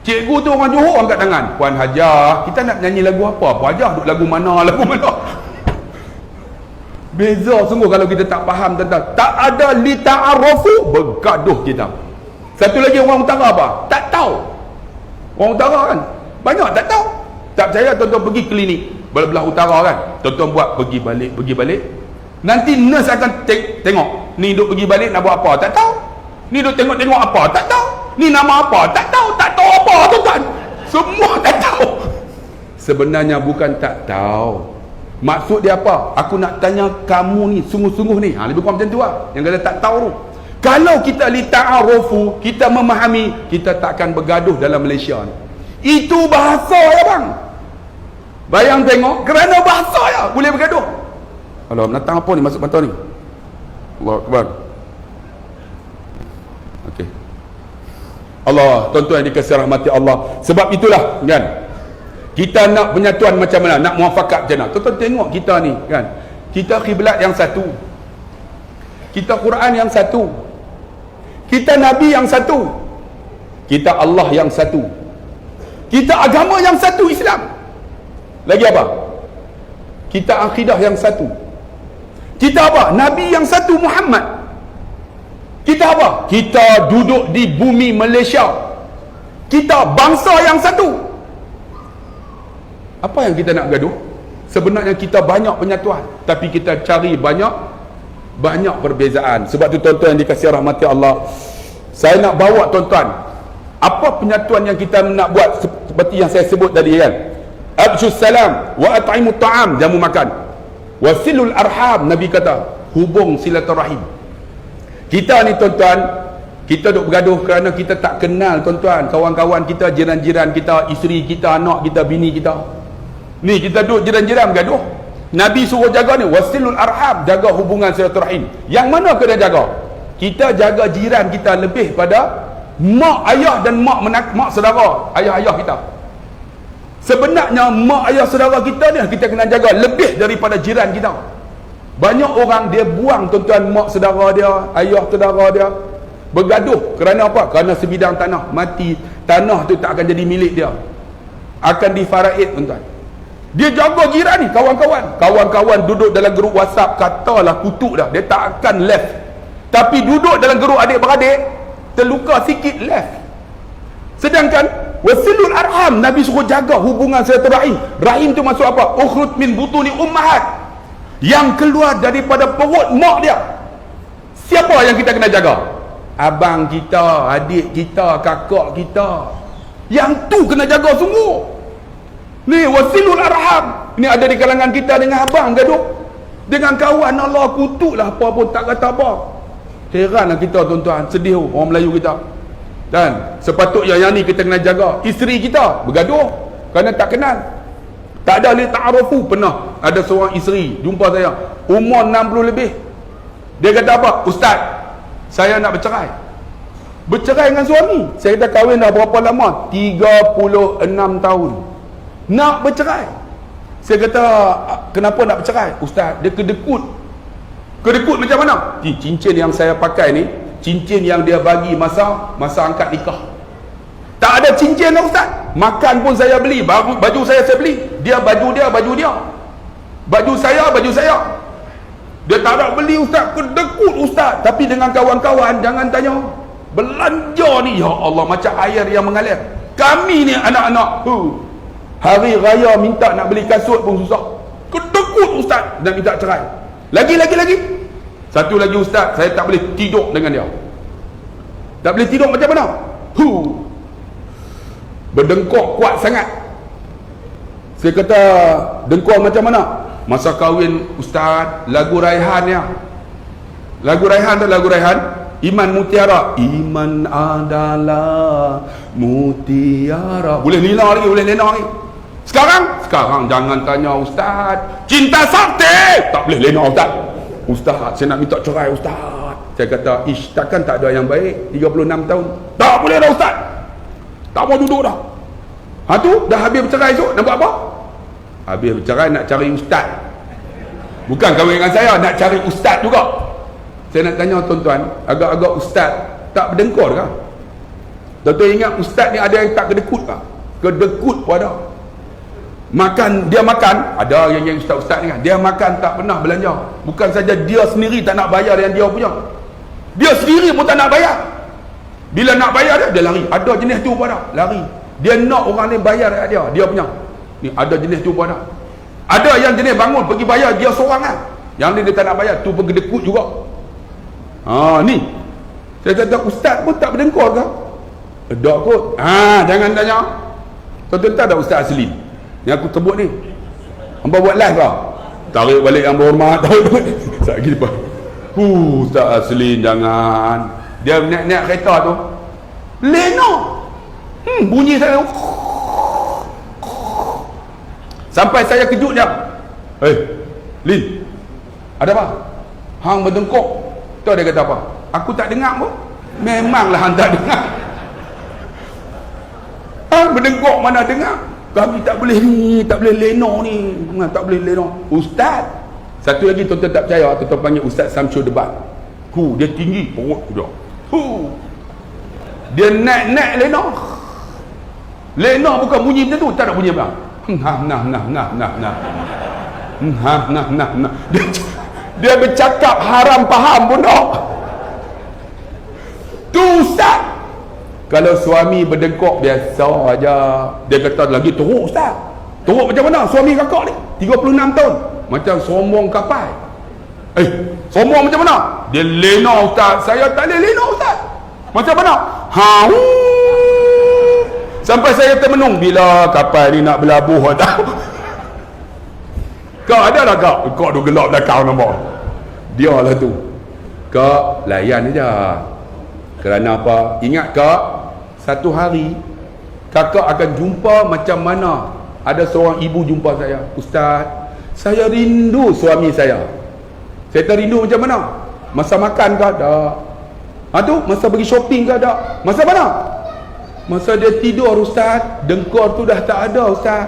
Cikgu tu orang Johor angkat tangan. Puan Hajah, kita nak nyanyi lagu apa? Puan Hajah duk lagu mana. Beza sungguh kalau kita tak faham tentang. Tak ada li ta'arufu, bergaduh kita. Satu lagi orang utara apa? Tak tahu. Orang utara kan banyak tak tahu. Tak percaya tuan-tuan pergi klinik belah utara kan. Tuan-tuan buat pergi balik. Nanti nurse akan tengok. Ni duk pergi balik nak buat apa? Tak tahu. Ni duk tengok-tengok apa? Tak tahu. Ni nama apa? Tak tahu. Tak tahu apa tuan-tuan. Semua tak tahu. Sebenarnya bukan tak tahu. Maksud dia apa? Aku nak tanya kamu ni sungguh-sungguh ni. Lebih kurang macam tu lah. Yang kata tak tahu tu. Kalau kita li ta'arufu, kita memahami, kita takkan bergaduh dalam Malaysia ni. Itu bahasa ya bang. Bayang tengok, kerana bahasa ya boleh bergaduh. Allah, menatang apa ni masuk mata ni? Allah Akbar. Okey. Allah, tuan-tuan yang dikasihi rahmati Allah. Sebab itulah kan, Kita nak penyatuan macam mana? Nak muafakat macam mana? Tuan-tuan tengok kita ni kan. Kita kiblat yang satu. Kita Quran yang satu. Kita Nabi yang satu. Kita Allah yang satu. Kita agama yang satu, Islam. Lagi apa? Kita akidah yang satu. Kita apa? Nabi yang satu, Muhammad. Kita apa? Kita duduk di bumi Malaysia. Kita bangsa yang satu. Apa yang kita nak gaduh? Sebenarnya kita banyak penyatuan, tapi kita cari banyak perbezaan. Sebab tu tuan-tuan yang dikasihi rahmati Allah, saya nak bawa tuan-tuan, apa penyatuan yang kita nak buat seperti yang saya sebut tadi kan. Abshus salam wa at'imut ta'am, jamu makan. Wasilul arham, Nabi kata, hubung silaturahim. Kita ni tuan-tuan, kita duk bergaduh kerana kita tak kenal tuan-tuan, kawan-kawan kita, jiran-jiran kita, isteri kita, anak kita, bini kita. Ni kita duduk jiran-jiran bergaduh. Nabi suruh jaga ni, wasilul arham, jaga hubungan silaturahim. Yang mana kena jaga? Kita jaga jiran kita lebih pada mak ayah dan mak saudara, ayah-ayah kita. Sebenarnya mak ayah saudara kita ni kita kena jaga lebih daripada jiran kita. Banyak orang dia buang tuan-tuan mak saudara dia, ayah saudara dia, bergaduh kerana apa? Kerana sebidang tanah. Mati, tanah tu tak akan jadi milik dia, akan difaraid tuan-tuan. Dia jaga jiran ni, kawan-kawan duduk dalam grup WhatsApp, katalah kutuk dah, dia tak akan left. Tapi duduk dalam grup adik-beradik, terluka sikit left. Sedangkan wasilul arham, Nabi suruh jaga hubungan silaturahim. Rahim tu maksud apa? Ukhrut min butuni ummahat, yang keluar daripada perut mak dia. Siapa yang kita kena jaga? Abang kita, adik kita, kakak kita. Yang tu kena jaga sungguh. Ni wasilul arham. Ni ada di kalangan kita dengan abang gaduh, dengan kawan, Allah kutuklah apa pun tak kata apa. Heranlah kita tuan-tuan, sedih orang Melayu kita. Dan sepatutnya yang ni kita kena jaga. Isteri kita bergaduh kerana tak kenal, tak ada li ta'arufu. Pernah ada seorang isteri jumpa saya, umur 60 lebih. Dia kata apa? Ustaz, saya nak bercerai. Bercerai dengan suami. Saya kata kahwin dah berapa lama? 36 tahun. Nak bercerai. Saya kata, kenapa nak bercerai? Ustaz, dia kedekut. Kedekut macam mana? Cincin yang saya pakai ni, cincin yang dia bagi masa angkat nikah. Tak ada cincin lah Ustaz. Makan pun saya beli, baju saya beli. Dia baju dia, baju dia. Baju saya, baju saya. Dia tak nak beli Ustaz, kedekut Ustaz. Tapi dengan kawan-kawan, jangan tanya. Belanja ni, ya Allah, macam air yang mengalir. Kami ni anak-anak, hari raya minta nak beli kasut pun susah. Kedekut Ustaz, dan minta cerai. Lagi. Satu lagi Ustaz, saya tak boleh tidur dengan dia. Tak boleh tidur macam mana? Berdengkok kuat sangat. Saya kata, dengkok macam mana? Masa kahwin Ustaz, lagu Raihan ya. Lagu Raihan tu lagu Raihan. Iman mutiara. Iman adalah mutiara. Boleh lina lagi. Sekarang jangan tanya Ustaz. Cinta sakti. Tak boleh lena Ustaz. Ustaz, saya nak minta cerai Ustaz. Saya kata, takkan tak ada yang baik 36 tahun. Tak boleh dah Ustaz. Tak mau duduk dah. Tu dah habis bercerai esok, nak buat apa? Habis bercerai nak cari Ustaz. Bukan kahwin dengan saya, nak cari Ustaz juga. Saya nak tanya tuan-tuan, agak-agak Ustaz tak berdengkur ke? Tuan-tuan ingat Ustaz ni ada yang tak kedekut ke? Kedekut pun ada. Makan, dia makan, ada yang ustaz-ustaz ni kan, dia makan tak pernah belanja. Bukan saja dia sendiri tak nak bayar yang dia punya, dia sendiri pun tak nak bayar. Bila nak bayar dia lari. Ada jenis tu pun ada, lari. Dia nak orang ni bayar dia punya. Ni ada jenis tu pun ada. Ada yang jenis bangun pergi bayar dia seorang kan. Yang ni dia tak nak bayar, tu pun kedekut juga. Ni saya kata ustaz pun tak berdengkur ke? Tak kot. Jangan tanya. Tuan-tuan tak ada ustaz asli yang aku sebut ni. Hangpa buat live ke? Tarik balik yang berhormat. Tak gitu pak. Ustaz asli jangan. Dia naik kereta tu, lena. Bunyi saya. Sampai saya kejut dia. Lin, ada apa? Hang berdengkok. Tahu dia kata apa? Aku tak dengar pun. Memanglah hang tak dengar. Hang berdengkok mana dengar. Kami tak boleh ni, tak boleh leno ni, tak boleh leno. Ustaz, satu lagi tuan-tuan tak percaya, tuan-tuan panggil Ustaz Samsul Debat. Dia tinggi, perut dia. Dia naik leno. Leno bukan bunyi macam tu, tak ada bunyi apa. Dia bercakap haram faham pun tak. Tu Ustaz. Kalau suami berdengkok biasa aja. Dia kata lagi teruk Ustaz. Teruk macam mana suami kakak ni? 36 tahun. Macam sombong kapal. Sombong macam mana? Dia lena Ustaz. Saya tak boleh lena Ustaz. Macam mana? Sampai saya termenung. Bila kapal ni nak berlabuh tak? Kau ada lah kau. Kau tu gelap belakang nampak. Dia lah tu. Kau layan aja. Kerana apa? Ingat kak, satu hari kakak akan jumpa macam mana ada seorang ibu jumpa saya. Ustaz, saya rindu suami saya. Saya terindu macam mana? Masa makan ke? Tak. Tu masa pergi shopping ke? Tak. Masa mana? Masa dia tidur Ustaz, dengkur tu dah tak ada Ustaz.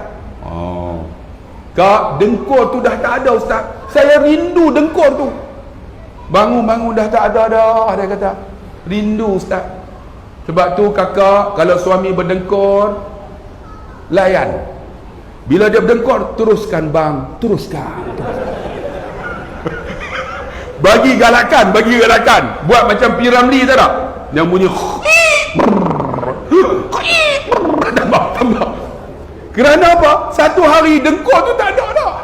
Kak, dengkur tu dah tak ada Ustaz. Saya rindu dengkur tu. Bangun-bangun dah tak ada dah. Dia kata rindu Ustaz. Sebab tu kakak, kalau suami berdengkur, layan. Bila dia berdengkur, teruskan bang, teruskan. Bagi galakan. Buat macam P. Ramlee tak? Yang bunyi tambah. Kerana apa? Satu hari dengkur tu tak ada dah.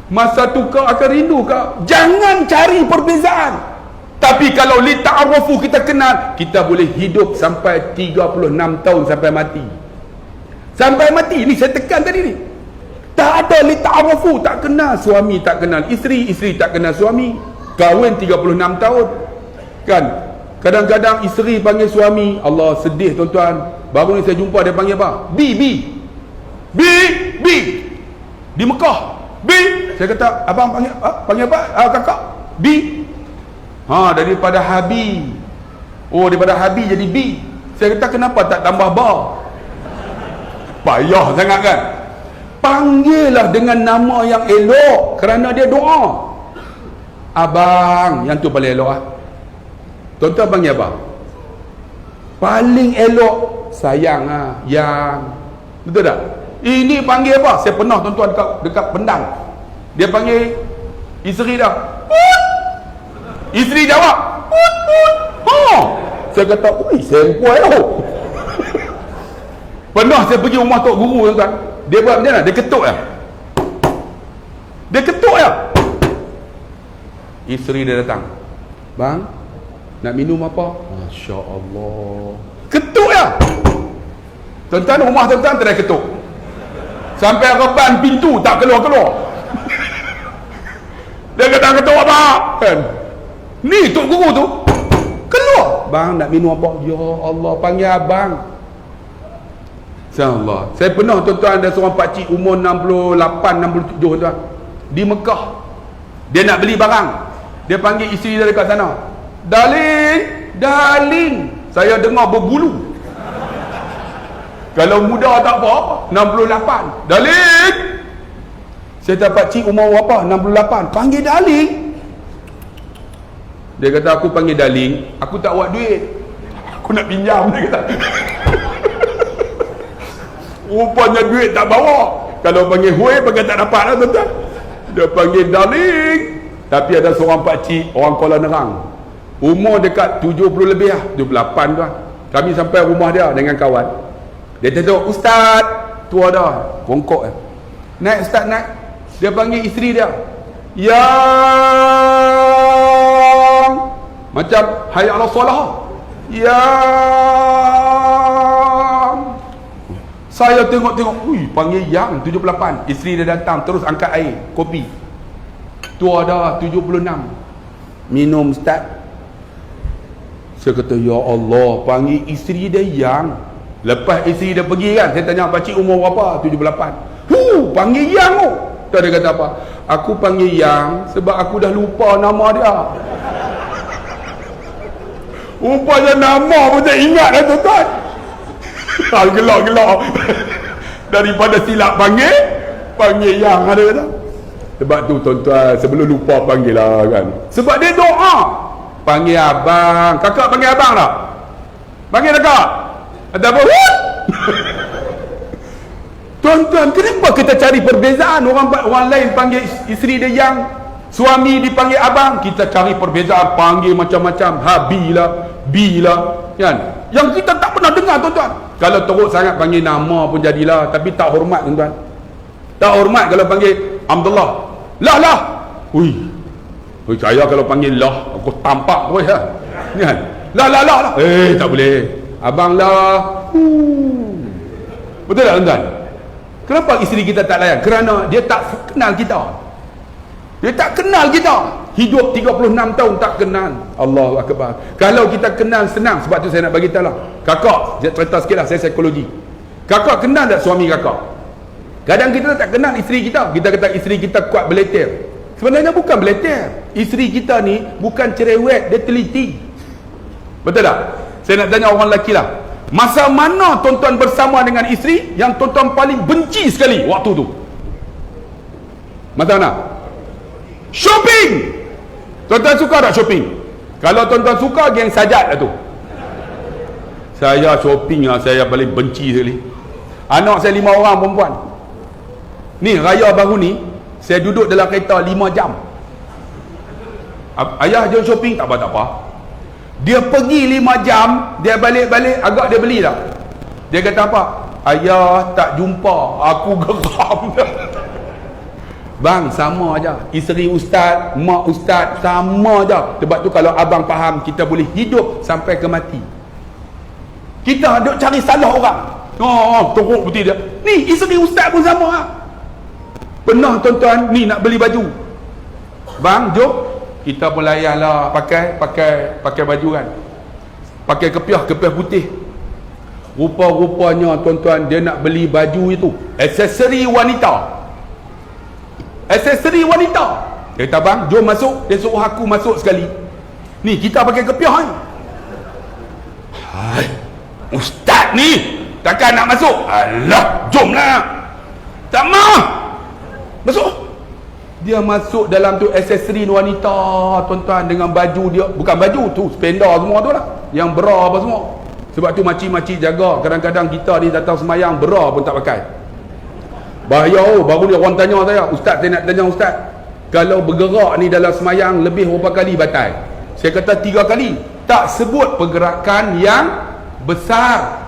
Masa tu kau akan rindu kau. Jangan cari perbezaan. Tapi kalau li ta'arufu kita kenal, kita boleh hidup sampai 36 tahun sampai mati. Sampai mati ni saya tekan tadi ni. Tak ada li ta'arufu, tak kenal suami, tak kenal isteri, isteri tak kenal suami. Kahwin 36 tahun. Kan? Kadang-kadang isteri panggil suami, Allah sedih tuan-tuan. Baru ni saya jumpa dia panggil apa? B. Di Mekah. B. Saya kata, abang panggil apa? Kakak. B. Daripada Habi. Daripada Habi jadi B. Saya kata kenapa tak tambah ba? Payah sangat kan? Panggillah dengan nama yang elok kerana dia doa. Abang, yang tu paling elok ah. Tuan-tuan panggil apa? Paling elok sayang yang. Betul tak? Ini panggil apa? Saya pernah tuan-tuan dekat Pendang. Dia panggil isteri dah. Isteri jawab. Saya kata, ui, sempoi tau. Pernah saya pergi rumah tok guru tuan. Dia buat macam mana? Dia ketuk ya. Isteri dia datang. Bang, nak minum apa? Masya Allah. Ketuk ya. Tuan-tuan, rumah tuan-tuan tak ada ketuk. Sampai reban pintu tak keluar-keluar. Dia kata ketuk apa? Kan? Ni tok guru tu keluar. Bang, nak minum apa? Ya Allah, panggil abang. InsyaAllah. Saya pernah tuan-tuan ada seorang pakcik umur 68, 67 tuan. Di Mekah. Dia nak beli barang. Dia panggil isteri dia dekat sana. Darling. Saya dengar berbulu. Kalau muda tak apa, 68. Darling. Saya tak pakcik umur berapa? 68. Panggil darling. Dia kata aku panggil darling, aku tak buat duit. Aku nak pinjam, dia kata. Rupanya duit tak bawa. Kalau panggil hui, panggil tak dapat lah tuan-tuan. Dia panggil darling. Tapi ada seorang pakcik, orang Kuala Nerang. Umur dekat 70 lebih lah, 78 tuan. Kami sampai rumah dia dengan kawan. Dia tengok, Ustaz, tua dah, bongkok lah. Naik Ustaz, naik. Dia panggil isteri dia. Yang macam hayya ala solah. Yang saya tengok-tengok, panggil yang 78. Isteri dia datang terus angkat air, kopi. Tua dah 76. Minum Ustaz. Saya kata, ya Allah, panggil isteri dia yang. Lepas isteri dia pergi kan, saya tanya pakcik umur berapa? 78. Panggil yang tu. Tak, dia kata apa? Aku panggil yang sebab aku dah lupa nama dia. Rupanya nama pun tak ingat lah tuan-tuan. Gelak-gelak. daripada silap panggil yang ada kata. Sebab tu tuan-tuan, sebelum lupa panggil lah kan, sebab dia doa. Panggil abang, kakak panggil abang tak? Panggil kakak ataupun tuan-tuan, kenapa kita cari perbezaan? Orang lain panggil isteri dia yang, suami dipanggil abang, kita cari perbezaan, panggil macam-macam, Bi lah kan, yang kita tak pernah dengar tuan-tuan. Kalau teruk sangat panggil nama pun jadilah, tapi tak hormat tuan-tuan. Tak hormat kalau panggil Abdullah, lah ui, saya kalau panggil lah aku tampak pun ya kan, lah tak boleh, abang lah. Betul tak tuan-tuan? Kenapa isteri kita tak layan? Kerana dia tak kenal kita. Dia tak kenal kita. Hidup 36 tahun tak kenal. Allahu Akbar. Kalau kita kenal senang. Sebab tu saya nak bagi tahu lah. Kakak, saya cerita sikit lah, saya psikologi. Kakak kenal tak suami kakak? Kadang kita tak kenal isteri kita. Kita kata isteri kita kuat beletir. Sebenarnya bukan beletir. Isteri kita ni bukan cerewet, dia teliti. Betul tak? Saya nak tanya orang lelaki lah. Masa mana tuan-tuan bersama dengan isteri yang tuan-tuan paling benci sekali waktu tu? Masa mana? Shopping. Tuan-tuan suka tak shopping? Kalau tuan-tuan suka, geng sajat lah tu. Saya shopping lah, saya paling benci sekali. Anak saya 5 orang perempuan. Ni raya baru ni, saya duduk dalam kereta 5 jam. Ayah jom shopping, tak apa-apa. Dia pergi 5 jam, dia balik-balik, agak dia beli tak? Dia kata apa? Ayah tak jumpa, aku geram. Bang, sama aja. Isteri ustaz, mak ustaz, sama aja. Sebab tu kalau abang faham, kita boleh hidup sampai ke mati. Kita duk cari salah orang. Teruk betul dia. Ni isteri ustaz pun sama lah. Pernah tuan-tuan, ni nak beli baju. Bang, jom. Kita pun layan lah, pakai baju kan. Pakai kepiah putih. Rupa-rupanya tuan-tuan, dia nak beli baju itu, aksesori wanita. Dia kata, bang, jom masuk. Dia suruh aku masuk sekali. Ni kita pakai kepiah ni. Hai, ustaz ni takkan nak masuk? Alah, jomlah. Tak mau masuk. Dia masuk dalam tu, aksesori wanita tuan-tuan, dengan baju dia, bukan baju tu, spender semua tu lah, yang bra apa semua. Sebab tu makcik-makcik jaga. Kadang-kadang kita ni datang semayang, bra pun tak pakai. Bahaya. Baru ni orang tanya saya, ustaz, saya nak tanya ustaz, kalau bergerak ni dalam semayang lebih berapa kali batal? Saya kata 3 kali. Tak sebut pergerakan yang besar.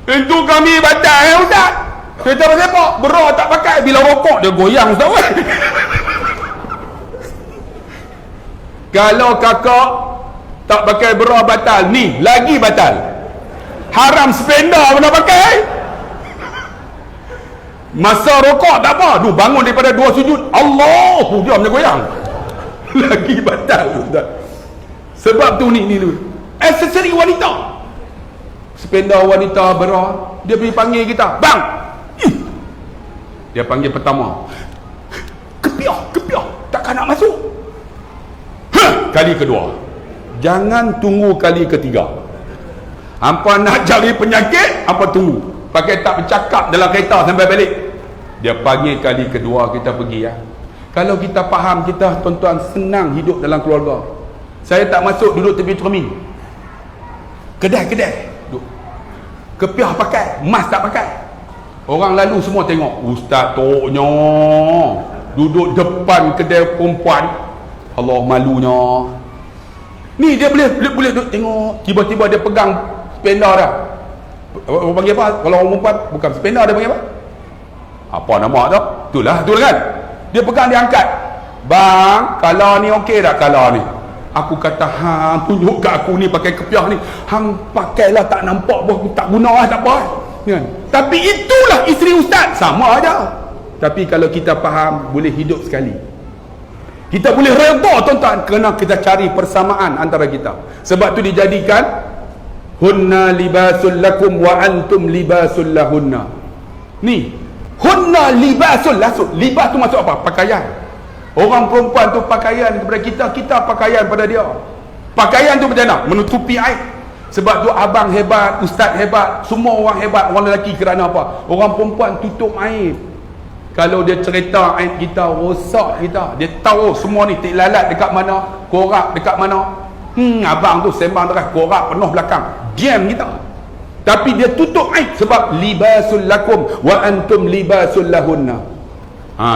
Itu kami batal ustaz. Saya kata pasal apa? Bra tak pakai, bila rokok dia goyang ustaz. Kalau kakak tak pakai bra batal, ni lagi batal. Haram spender pun nak pakai. Masa rokok tak apa, bangun daripada 2 sujud, Allah, dia macam goyang. Lagi batal ustaz. Sebab tu ni aksesori wanita. Spender wanita, bra, dia pergi panggil kita, bang. Dia panggil pertama, kepiah, takkan nak masuk. Kali kedua, jangan tunggu kali ketiga. Hampa nak cari penyakit, hampa tunggu, pakai tak bercakap dalam kereta sampai balik. Dia panggil kali kedua, kita pergi ya. Kalau kita faham, kita tuan-tuan senang hidup dalam keluarga. Saya tak masuk duduk tepi cermin, kedai duduk, kepiah pakai, mask tak pakai. Orang lalu semua tengok, ustaz toknya duduk depan kedai perempuan. Allah, malunya. Ni dia boleh duduk tengok. Tiba-tiba dia pegang spender dah. Orang panggil apa? Kalau orang perempuan bukan spender, dia panggil apa? Apa nama tu? Itulah kan. Dia pegang, dia angkat. Bang, color ni okey tak color ni? Aku kata, hang tunjuk kat aku ni pakai kepiah ni. Hang pakailah, tak nampak pun, tak guna lah, tak apa. Kan? Tapi itulah isteri ustaz, sama aja. Tapi kalau kita faham, boleh hidup sekali. Kita boleh redha tuan-tuan, kerana kita cari persamaan antara kita. Sebab tu dijadikan hunna libasul lakum wa antum libasul lahunna. Ni hunna libasul lakum. Libas tu maksud apa? Pakaian. Orang perempuan tu pakaian kepada kita, kita pakaian pada dia. Pakaian tu macam mana? Menutupi aib. Sebab tu abang hebat, ustaz hebat, semua orang hebat. Orang lelaki kerana apa? Orang perempuan tutup aib. Kalau dia cerita aib kita, rosak kita. Dia tahu semua ni lalat dekat mana, korak dekat mana. Abang tu sembang terus, korak penuh belakang. Diam kita. Tapi dia tutup aib sebab libasul lakum wa antum libasul lahunna.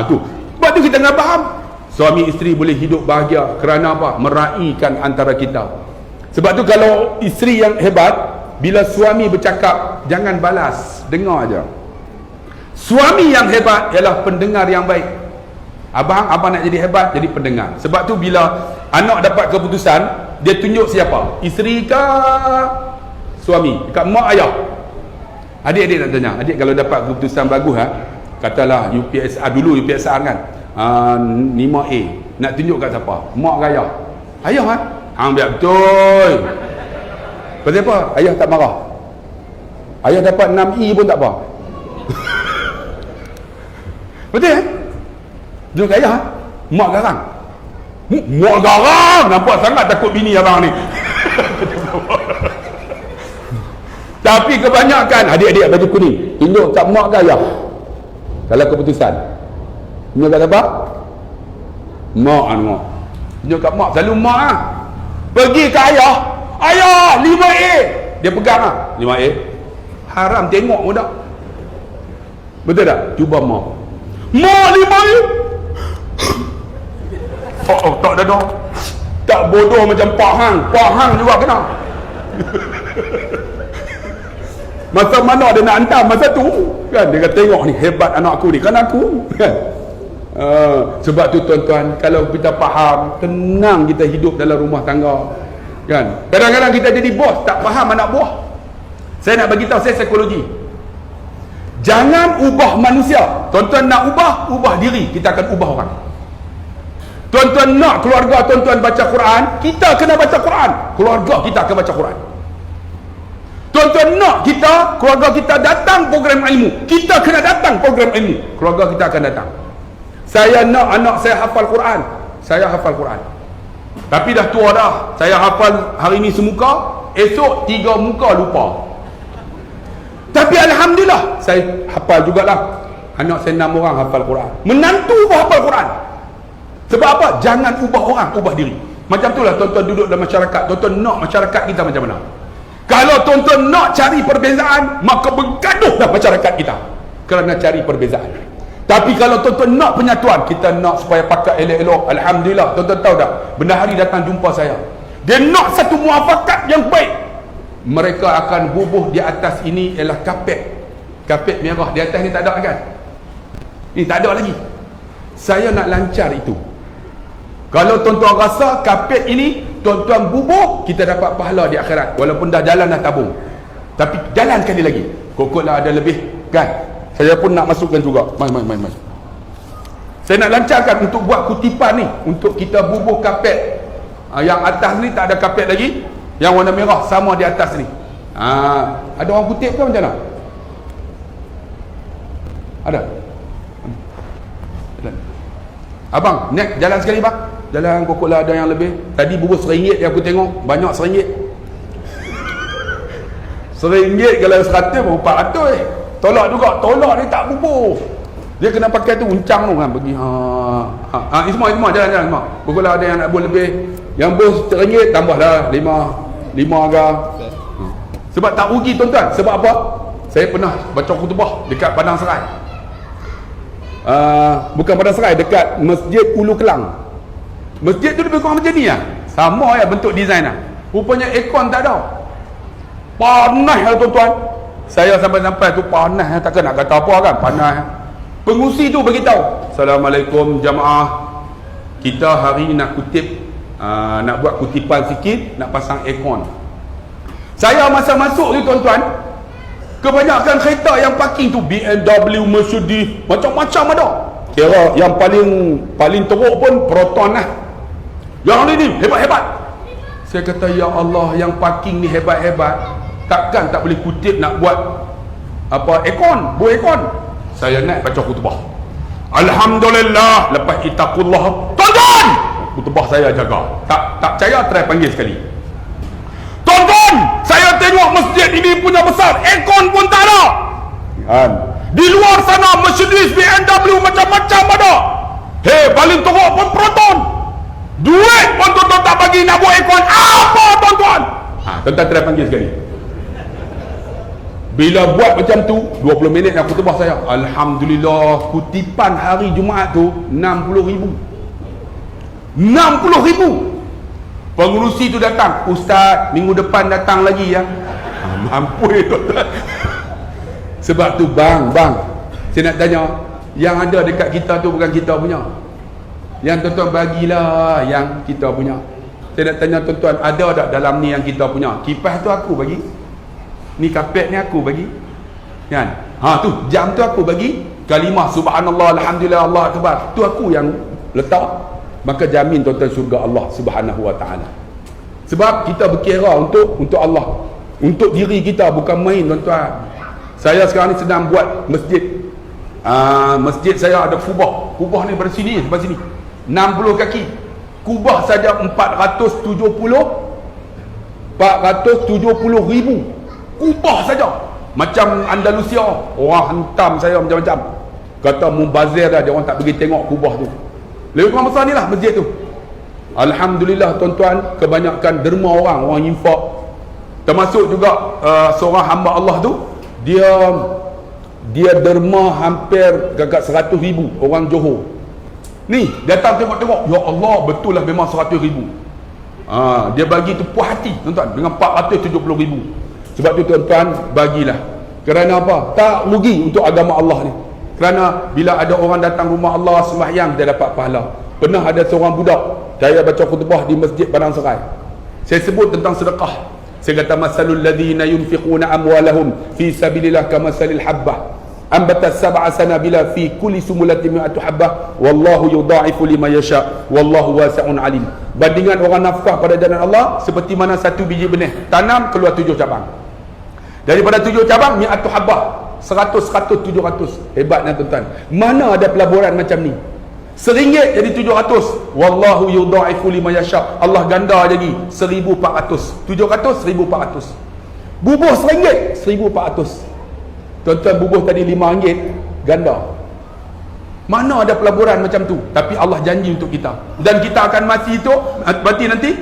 Tu. Sebab tu kita kena faham. Suami isteri boleh hidup bahagia kerana apa? Meraihkan antara kita. Sebab tu kalau isteri yang hebat, bila suami bercakap, jangan balas, dengar aja. Suami yang hebat ialah pendengar yang baik. Abang nak jadi hebat, jadi pendengar. Sebab tu bila anak dapat keputusan, dia tunjuk siapa? Isteri ke suami? Dekat mak ayah. Adik-adik nak tanya, adik kalau dapat keputusan bagus, katalah UPSR dulu, UPSR kan, 5A, nak tunjuk kat siapa? Mak ke ayah? Ayah biar betul. Pasal apa? Ayah tak marah. Ayah dapat 6E pun tak apa. Betul Dia kat ayah, mak garang. Mak garang, nampak sangat takut bini abang ni. Tapi kebanyakan adik-adik baju kuning tunjuk kat mak ke ayah kalau keputusan. Tunjuk kat siapa? Mak. Tunjuk kat mak, selalu mak pergi ke ayah, 5A, dia pegang 5A, haram tengok pun tak. Betul tak? Cuba mak 5A. Tak ada dah. Tak bodoh macam Pak Hang juga kena. Masa mana dia nak hantar masa tu kan, dia kata tengok ni hebat anak aku ni, kan aku kan. Sebab tu tuan-tuan, kalau kita faham, tenang kita hidup dalam rumah tangga kan. Kadang-kadang kita jadi bos tak faham anak buah. Saya nak bagi tahu, saya psikologi. Jangan ubah manusia. Tuan-tuan nak ubah diri, kita akan ubah orang. Tuan-tuan nak keluarga tuan-tuan baca Quran, kita kena baca Quran. Keluarga kita akan baca Quran. Tuan-tuan nak keluarga kita datang program ilmu, kita kena datang program ilmu. Keluarga kita akan datang. Saya nak anak saya hafal Quran, saya hafal Quran. Tapi dah tua dah. Saya hafal hari ni semuka, esok 3 muka lupa. Tapi alhamdulillah saya hafal jugalah. Anak saya 6 orang hafal Quran. Menantu pun hafal Quran. Sebab apa? Jangan ubah orang, ubah diri. Macam itulah tuan-tuan duduk dalam masyarakat. Tuan-tuan nak masyarakat kita macam mana? Kalau tuan-tuan nak cari perbezaan, maka bergaduhlah masyarakat kita kerana cari perbezaan. Tapi kalau tuan-tuan nak penyatuan, kita nak supaya pakat elok-elok. Alhamdulillah, tuan-tuan tahu tak? Bendahari datang jumpa saya. Dia nak satu muafakat yang baik. Mereka akan bubuh di atas ini ialah kapet. Kapet merah. Di atas ni tak ada kan? Ni tak ada lagi. Saya nak lancar itu. Kalau tuan-tuan rasa kapet ini tuan-tuan bubuh, kita dapat pahala di akhirat. Walaupun dah jalan dah tabung. Tapi jalan sekali lagi. Kokotlah ada lebih kan? Saya pun nak masukkan juga. Mai. Saya nak lancarkan untuk buat kutipan ni, untuk kita bubuh kapet. Yang atas ni tak ada kapet lagi. Yang warna merah sama di atas ni. Ada orang kutip ke macam mana? Ada? Abang, naik jalan sekali bang. Jalan kokotlah ada yang lebih. Tadi bubuh RM1 yang aku tengok, banyak RM1. RM1 kalau 100 baru RM400 Tolak juga, tolak ni tak bubuh. Dia kena pakai tu uncang tu kan, pergi ini semua jalan-jalan semua. Kokotlah ada yang nak bubuh lebih. Yang bubuh RM1 tambahlah 5 agak. Sebab tak rugi tuan-tuan. Sebab apa? Saya pernah baca khutbah dekat Padang Serai. Bukan Padang Serai, dekat Masjid Ulu Kelang. Masjid tu lebih kurang macam ni lah. Sama ya bentuk design lah. Rupanya aircon tak ada. Panas lah tuan-tuan. Saya sampai-sampai tu panas, takkan nak kata apa kan, panas. Pengusi tu beritahu, Assalamualaikum jamaah, kita hari ni nak kutip, nak buat kutipan sikit, nak pasang aircon. Saya masa masuk tu tuan-tuan, kebanyakan kereta yang parking tu BMW, Mercedes, macam-macam ada. Kira yang paling teruk pun Proton lah. Yang ni hebat-hebat. Saya kata ya Allah, yang parking ni hebat-hebat, takkan tak boleh kutip nak buat apa aircon, buat aircon. Saya naik baca khutbah. Alhamdulillah, lepas itaqullah. Tuan-tuan, khutbah saya jaga. Tak percaya, try panggil sekali. Tuan-tuan, saya masjid ini punya besar, aircon pun tak ada. Kan? Di luar sana Mercedes, BMW macam-macam ada. Hei, paling teruk pun Proton. Duit pun tuan-tuan tak bagi nak buat aircon. Apa tuan-tuan? Tuan-tuan try panggil sekali. Bila buat macam tu, 20 minit aku tebah saya. Alhamdulillah, kutipan hari Jumaat tu 60,000. 60,000. Pengurusi tu datang, Ustaz, minggu depan datang lagi ya. Mampu tuan-tuan. Sebab tu bang, saya nak tanya, yang ada dekat kita tu bukan kita punya. Yang tuan-tuan bagilah yang kita punya. Saya nak tanya tuan-tuan, ada tak dalam ni yang kita punya? Kipas tu aku bagi. Ni kapet ni aku bagi. Kan? Tu jam tu aku bagi. Kalimah subhanallah alhamdulillah Allah akbar. Tu aku yang letak. Maka jamin tuan-tuan syurga Allah Subhanahu wa taala. Sebab kita berkira untuk Allah. Untuk diri kita, bukan main tuan-tuan. Saya sekarang ni sedang buat masjid. Masjid saya ada kubah. Kubah ni pada sini sampai sini. 60 kaki. Kubah saja 470,000. Kubah saja. Macam Andalusia, orang hantam saya macam-macam. Kata mubazir dah, dia orang tak pergi tengok kubah tu. Lebih kurang besar ni lah masjid tu. Alhamdulillah tuan-tuan, kebanyakan derma orang infak. Termasuk juga seorang hamba Allah tu, dia derma hampir gagak 100,000 orang Johor. Ni datang tengok-tengok, ya Allah, betul lah memang 100,000. Dia bagi tu puas hati tuan-tuan dengan 470,000. Sebab tu tuan-tuan, bagilah. Kerana apa? Tak rugi untuk agama Allah ni. Kerana bila ada orang datang rumah Allah sembahyang, dia dapat pahala. Pernah ada seorang budak, saya baca khutbah di Masjid Padang Serai. Saya sebut tentang sedekah. Saya kata masalul ladzina yunfiquna amwalahum fi sabilillah kamasalil habbah ambatat sab'a sanabila fi kulli sumulatin mi'atu habbah wallahu yudha'ifu liman yasha wallahu wasi'un alim. Bandingan orang nafkah pada jalan Allah seperti mana satu biji benih tanam keluar 7 cabang. Daripada 7 cabang mi'atu habbah, 100 700. Hebatnya tuan-tuan. Mana ada pelaburan macam ni? RM1 jadi 700. Wallahu yudha'ifu liman yasha. Allah ganda jadi 1,400. 700 1,400. Bubuh RM1 1,400. Tuan-tuan, bubuh tadi RM5 ganda. Mana ada pelaburan macam tu? Tapi Allah janji untuk kita. Dan kita akan mati itu, mati nanti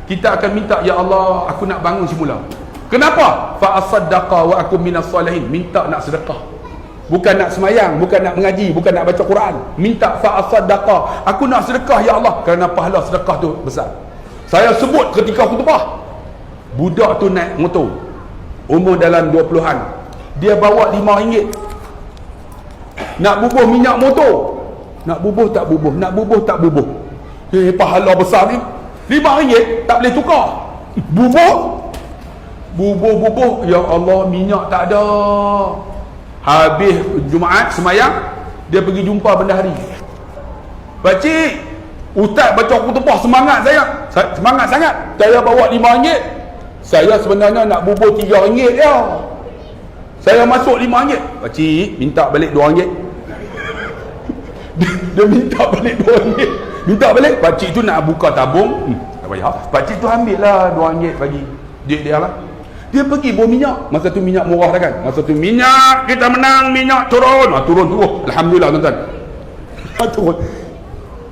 kita akan minta, ya Allah, aku nak bangun semula. Kenapa? Fa asaddaqa wa akum minas salihin. Minta nak sedekah. Bukan nak semayang, bukan nak mengaji, bukan nak baca Quran. Minta fa asaddaqa. Aku nak sedekah ya Allah, kerana pahala sedekah tu besar. Saya sebut ketika khutbah. Budak tu naik motor. Umur dalam 20-an. Dia bawa RM5. Nak bubuh minyak motor. Nak bubuh tak bubuh, nak bubuh tak bubuh. Pahala besar ni. RM5 tak boleh tukar. Bubuh, ya Allah, minyak tak ada. Habis Jumaat semayang, dia pergi jumpa bendahari. Pakcik, ustaz baca khutbah semangat saya. Semangat sangat. Saya bawa RM5. Saya sebenarnya nak bubuh RM3 dia. Saya masuk RM5. Pakcik, minta balik RM2. Dia minta balik RM2. Minta balik. Pakcik tu nak buka tabung. Tak payah. Pakcik tu ambil lah RM2 bagi duit dia lah. Dia pergi bawa minyak. Masa tu minyak murah dah kan. Masa tu minyak, kita menang, minyak turun. Turun. Alhamdulillah tuan-tuan.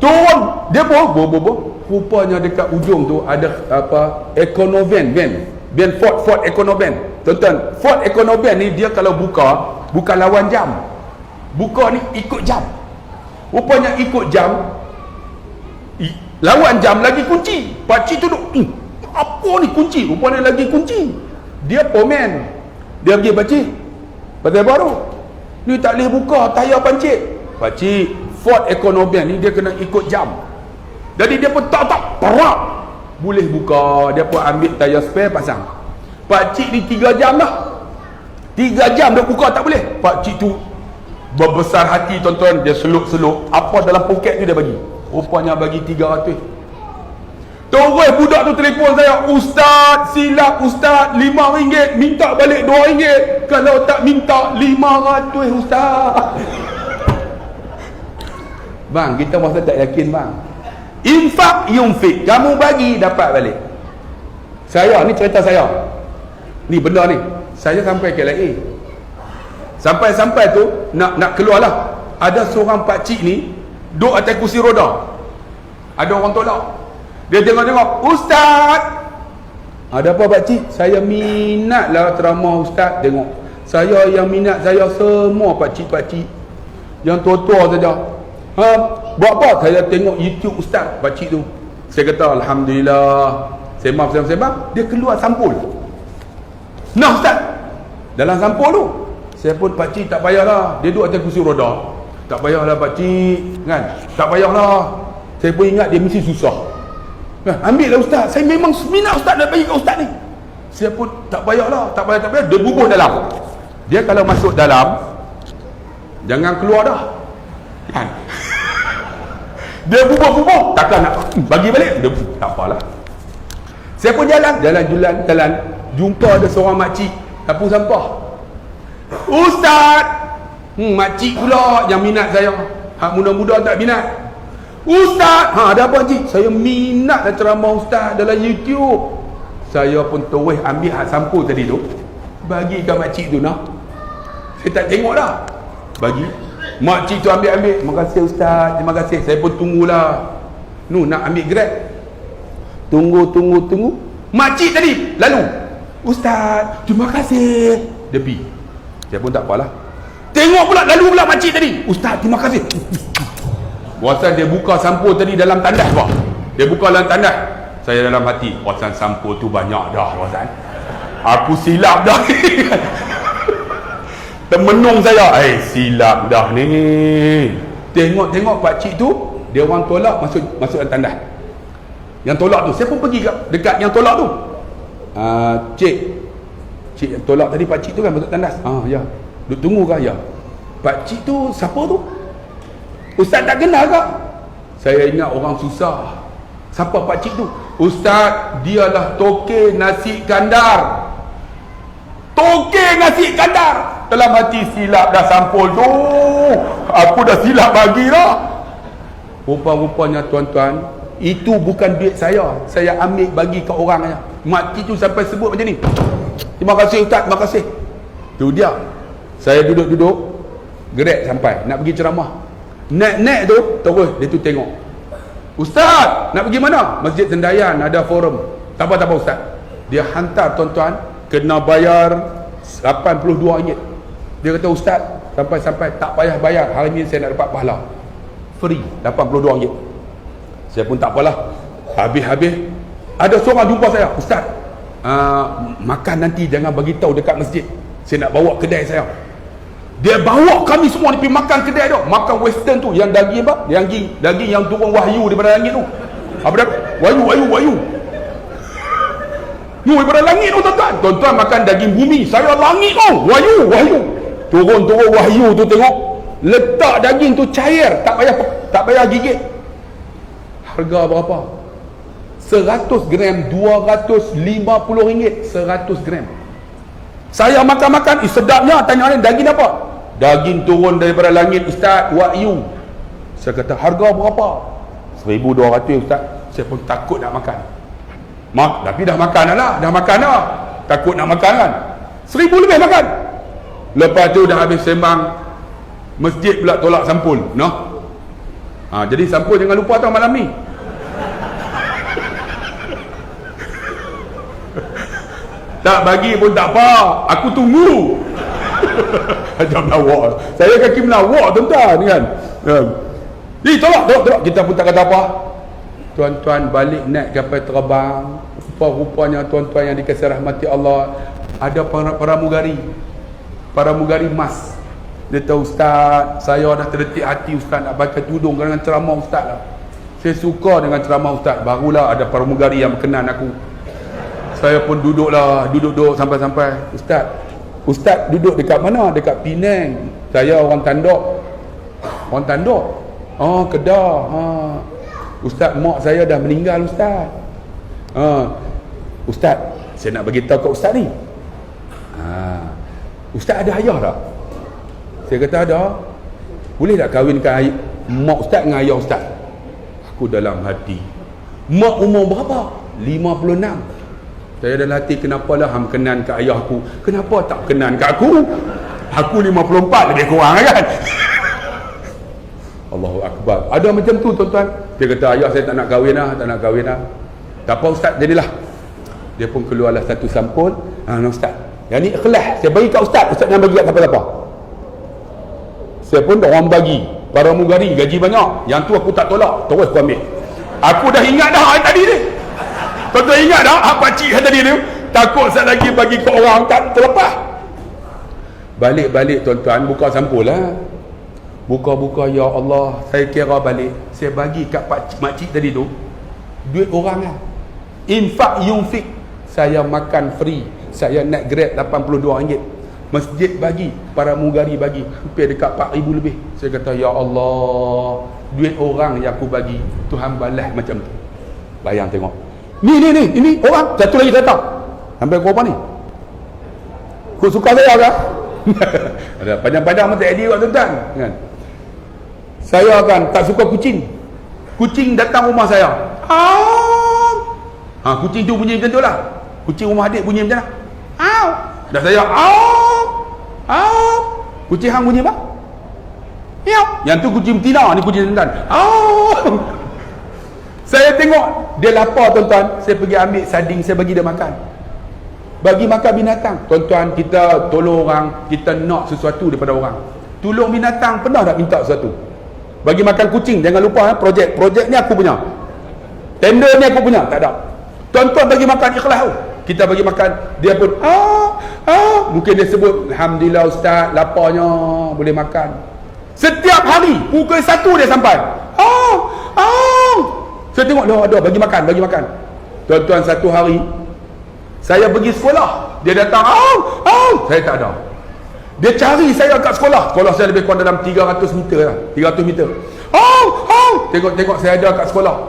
Turun. Dia bawa. Rupanya dekat ujung tu ada apa, Econovan van Ford Econovan. Tuan-tuan, Ford Econovan ni dia kalau buka, bukan lawan jam. Buka ni ikut jam. Rupanya ikut jam, lawan jam lagi kunci. Pakcik tu duduk, apa ni kunci? Rupanya lagi kunci. Dia pomen. Dia pergi, pakcik, pasal baru ni tak boleh buka tayar pancit. Pakcik, Ford Econovan ni dia kena ikut jam. Jadi dia pun tak perak boleh buka. Dia pun ambil tayar spare pasang. Pakcik ni 3 jam dah. 3 jam dah buka tak boleh. Pakcik tu berbesar hati tuan-tuan. Dia seluk-seluk apa dalam poket tu dia bagi. Rupanya bagi 300. Terus budak tu telefon saya, Ustaz, silap Ustaz, RM5, minta balik RM2. Kalau tak minta RM500 Ustaz. Bang, kita masa tak yakin bang. Infak yunfik, kamu bagi dapat balik. Saya ni cerita saya. Ni benda ni. Saya sampai KLIA. Sampai tu nak keluar lah. Ada seorang pakcik ni duduk atas kursi roda. Ada orang tolak. Dia tengok-tengok, "Ustaz!" Ada apa pakcik? "Saya minatlah ceramah Ustaz." Tengok, saya yang minat, saya semua pakcik-pakcik yang tua-tua saja. Buat apa? Saya tengok YouTube Ustaz, pakcik tu. Saya kata, Alhamdulillah. Sembang. Dia keluar sampul. Nah Ustaz, dalam sampul tu, saya pun, pakcik tak payahlah. Dia duduk atas kursi roda. Tak payahlah pakcik, kan? Tak payahlah. Saya pun ingat dia mesti susah. Ambil lah Ustaz. Saya memang minat Ustaz nak bagi kat Ustaz ni. Saya pun tak payahlah. Tak payah. Dia bubuh dalam. Dia kalau masuk dalam, jangan keluar dah, kan? Dia bubuh. Takkan nak bagi balik. Dia, tak apalah. Saya pun jalan. Jumpa ada seorang makcik sapu sampah. "Ustaz!" Makcik pula yang minat saya. Muda-muda tak minat. "Ustaz!" Ada apa cik? "Saya minat ceramah Ustaz dalam YouTube." Saya pun terus ambil hak sampul tadi tu, bagi kat makcik tu nah. Saya tak tengok dah. Bagi. Makcik tu ambil. "Terima kasih Ustaz, terima kasih." Saya pun tunggulah. Nak ambil Grab. Tunggu. Makcik tadi lalu. "Ustaz, terima kasih." Dia pergi. Saya pun tak apalah. Tengok pula, lalu pula makcik tadi. "Ustaz, terima kasih." Wasan dia buka sampul tadi dalam tandas bah. Dia buka dalam tandas. Saya dalam hati, wasan sampul tu banyak dah wasan. Aku silap dah. Termenung saya. Silap dah ni. Tengok pakcik tu, dia orang tolak masuk dalam tandas. Yang tolak tu, saya pun pergi dekat yang tolak tu. Cik yang tolak tadi, pakcik tu kan masuk tandas. Ya. Duk tunggu kah? Ya. Pakcik tu siapa tu? Ustaz tak kenal kah? Saya ingat orang susah. Siapa pakcik tu? "Ustaz, dialah toke nasi kandar." Toke nasi kandar. Dalam hati, silap dah sampul tu. Aku dah silap bagi dah. Rupa-rupanya tuan-tuan, itu bukan duit saya. Saya ambil bagi ke orang aja. Makcik tu sampai sebut macam ni, "Terima kasih Ustaz, terima kasih." Tu dia. Saya duduk Grab sampai nak pergi ceramah. Naik tu terus dia tu tengok, "Ustaz, nak pergi mana?" "Masjid Sendayan, ada forum." Tak apa Ustaz. Dia hantar tuan-tuan, kena bayar RM82. Dia kata, "Ustaz, sampai tak payah bayar. Hari ni saya nak dapat pahala. Free, RM82." Saya pun tak apalah. Habis ada seorang jumpa saya, "Ustaz, makan nanti jangan bagi tahu dekat masjid. Saya nak bawa kedai saya." Dia bawa kami semua pergi makan kedai tu. Makan western tu, yang daging apa? Daging yang turun wahyu daripada langit tu. Apa dah? Wahyu. Daripada langit tu tuan-tuan makan daging bumi. Saya langit tu, wahyu. Turun wahyu tu, tengok. Letak daging tu cair, tak payah gigit. Harga berapa? 100 gram RM250. 100 gram. Saya makan, sedapnya. Tanya ni, daging apa? "Daging turun daripada langit Ustaz, wahyu." Saya kata, "Harga berapa?" 1,200 Ustaz. Saya pun takut nak makan. Tapi dah makan dah. Takut nak makan kan. 1,000 lebih makan. Lepas tu dah habis sembang, masjid pula tolak sampul. Jadi sampul jangan lupa tau malam ni. Tak bagi pun tak apa, aku tunggu. Macam melawak. Saya kaki melawak tuan-tuan kan. Tolak. Kita pun tak kata apa. Tuan-tuan balik naik kapal terbang. Rupa-rupanya tuan-tuan yang dikasihi rahmati Allah, ada pramugari emas. Dia tahu, "Ustaz, saya dah terdetik hati Ustaz nak baca tudung dengan ceramah Ustaz lah. Saya suka dengan ceramah Ustaz." Barulah ada pramugari yang berkenan aku. Saya pun duduk sampai, Ustaz duduk dekat mana?" "Dekat Penang." "Saya orang Tanduk." "Oh, Kedah." "Ustaz, mak saya dah meninggal Ustaz." "Ustaz, saya nak bagi tahu kat Ustaz ni. Ustaz ada ayah tak?" Saya kata, "Ada." "Boleh tak kahwinkan mak Ustaz dengan ayah Ustaz?" Aku dalam hati, "Mak umur berapa?" 56. Saya dalam hati, kenapalah hang kenan kat ayah aku, kenapa tak kenan kat aku? Aku 54 lebih kurang kan. Allahu Akbar. Ada macam tu tuan-tuan. Dia kata, ayah saya tak nak kahwin lah, tak nak kahwin lah. Tak apa ustaz, jadilah. Dia pun keluarlah satu sampul. Ustaz, yang ni ikhlas, saya bagi kat ustaz, ustaz jangan bagi kat siapa-siapa. Saya pun orang bagi para mugari gaji banyak, yang tu aku tak tolak, terus aku ambil. Aku dah ingat dah hari tadi ni. Tuan-tuan ingat dah pakcik hari tadi ni, takut saya lagi bagi ke orang tak terlepas. Balik-balik tuan-tuan, buka sampul lah. Buka-buka, ya Allah, saya kira balik, saya bagi kat makcik tadi tu duit orang lah. Infak yunfik, saya makan free, saya naik grade RM82, masjid bagi, para mugari bagi, hampir dekat 4,000 lebih. Saya kata, ya Allah, duit orang yang aku bagi, Tuhan balas macam tu. Bayang tengok, ini orang, satu lagi datang sampai berapa ni, aku suka saya kan. Ada panjang-panjang macam Eddie kat tuan-tuan kan. Saya kan tak suka kucing. Kucing datang rumah saya, kucing tu bunyi macam tu lah. Kucing rumah adik bunyi macam mana? Dah saya kucing hang bunyi apa? Yang tu kucing betina, ni kucing jantan. Saya tengok dia lapar tuan-tuan, saya pergi ambil sarding, saya bagi dia makan. Bagi makan binatang. Tuan-tuan, kita tolong orang, kita nak sesuatu daripada orang. Tolong binatang, pernah tak minta sesuatu? Bagi makan kucing, jangan lupa projek ni aku punya, tender ni aku punya, tak ada. Tuan-tuan bagi makan ikhlas tu. Kita bagi makan, dia pun mungkin dia sebut, alhamdulillah ustaz, laparnya boleh makan. Setiap hari pukul 1 dia sampai. Saya tengok dia ada bagi makan. Tuan-tuan, satu hari saya pergi sekolah, dia datang, saya tak ada. Dia cari saya kat sekolah. Sekolah saya lebih kurang dalam 300 meter lah. 300 meter. Tengok saya ada kat sekolah.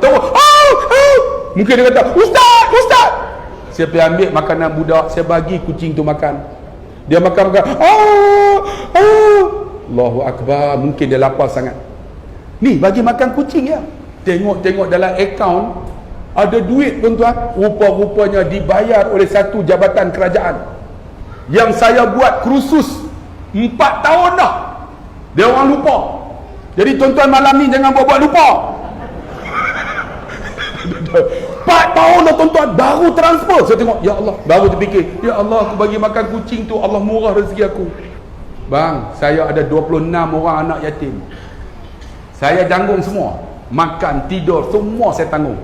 Mungkin dia kata, Ustaz. Saya pergi ambil makanan budak, saya bagi kucing tu makan. Dia makan. Allahu Akbar. Mungkin dia lapar sangat. Ni bagi makan kucing ya. Tengok dalam akaun ada duit tuan-tuan. Rupa-rupanya dibayar oleh satu jabatan kerajaan. Yang saya buat kursus 4 tahun dah. Dia orang lupa. Jadi tuan-tuan, malam ni jangan buat lupa. 4 tahun dah tuan-tuan, baru transfer. Saya tengok, ya Allah, baru terfikir, ya Allah, aku bagi makan kucing tu, Allah murah rezeki aku. Bang, saya ada 26 orang anak yatim. Saya tanggung semua. Makan, tidur, semua saya tanggung.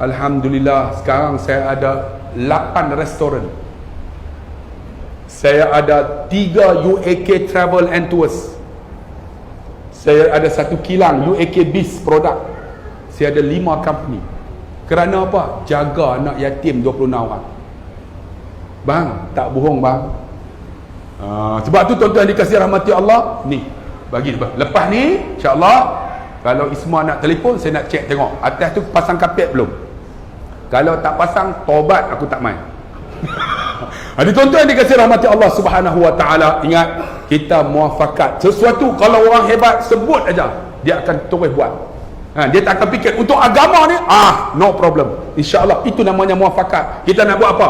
Alhamdulillah, sekarang saya ada 8 restoran. Saya ada 3 UAK Travel and Tours. Saya ada 1 kilang UAK Biz produk. Saya ada 5 company. Kerana apa? Jaga anak yatim 26 orang. Bang, tak bohong bang. Sebab tu tuan-tuan dikasih rahmati Allah. Ni, bagi lepas ni insya-Allah, kalau Isma nak telefon, saya nak cek tengok atas tu pasang kapet belum. Kalau tak pasang, taubat aku tak main. Jadi tuan-tuan dikasih rahmati Allah Subhanahu wa taala, ingat kita muafakat. Sesuatu kalau orang hebat sebut aja, dia akan terus buat. Dia tak akan fikir untuk agama ni, no problem. Insya-Allah itu namanya muafakat. Kita nak buat apa?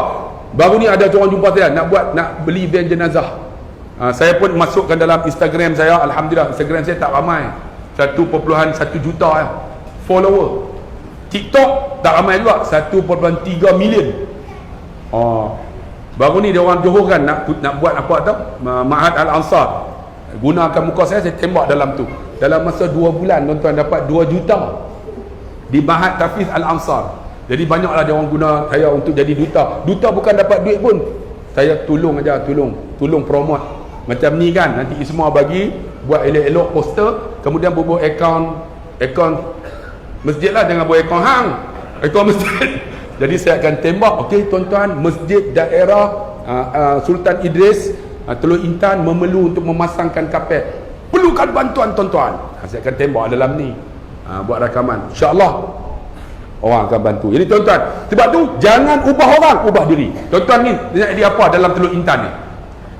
Baru ni ada orang jumpa saya nak beli van jenazah. Saya pun masukkan dalam Instagram saya. Alhamdulillah Instagram saya tak ramai, 1.1 juta follower. TikTok tak ramai juga, 1.3 million. Baru ni dia orang Johor kan nak buat apa tau, Ma'had Al-Ansar. Gunakan muka saya tembak dalam tu. Dalam masa 2 bulan tuan-tuan dapat 2 juta di Ma'had Tafiz Al-Ansar. Jadi banyaklah dia orang guna saya untuk jadi duta. Duta bukan dapat duit pun, saya tolong aja, tolong promote. Macam ni kan, nanti semua bagi buat elok-elok poster, kemudian buat akaun masjid lah, jangan buat akaun masjid. Jadi saya akan tembak, okey tuan-tuan, masjid daerah Sultan Idris Teluk Intan memerlu untuk memasangkan kapet, perlukan bantuan tuan-tuan. Saya akan tembak dalam ni, buat rakaman, insya-Allah orang akan bantu. Jadi tuan-tuan, sebab tu jangan ubah orang, ubah diri. Tuan-tuan ni dia apa dalam Teluk Intan ni,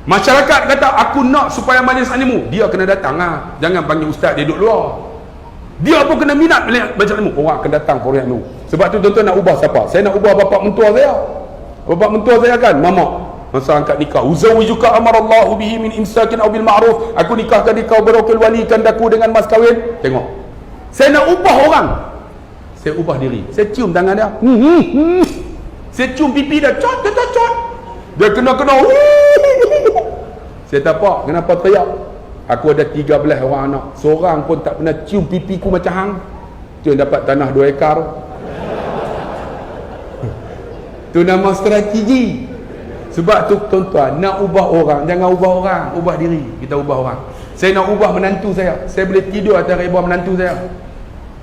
masyarakat kata aku nak supaya majlis ilmu, dia kena datang jangan panggil ustaz dia duduk luar. Dia pun kena minat majlis ilmu, orang akan datang for ilmu. Sebab tu tuan-tuan nak ubah siapa? Saya nak ubah bapa mentua saya. Bapak mentua saya kan, mamak masa angkat nikah, uzawijuka amarallahu bihi min imsakin aw bil ma'ruf, aku nikahkan kau berwakil walikan daku dengan mas kahwin. Tengok, saya nak ubah orang, saya ubah diri, saya cium tangan dia, saya cium pipi dia, cot, dia kena saya tapak, kenapa teriak? Aku ada 13 orang anak, seorang pun tak pernah cium pipiku macam hang. Tu yang dapat tanah 2 ekar. Tu nama strategi. Sebab tu tuan-tuan, nak ubah orang, jangan ubah orang, ubah diri. Kita ubah orang. Saya nak ubah menantu saya boleh tidur atas rebah menantu saya.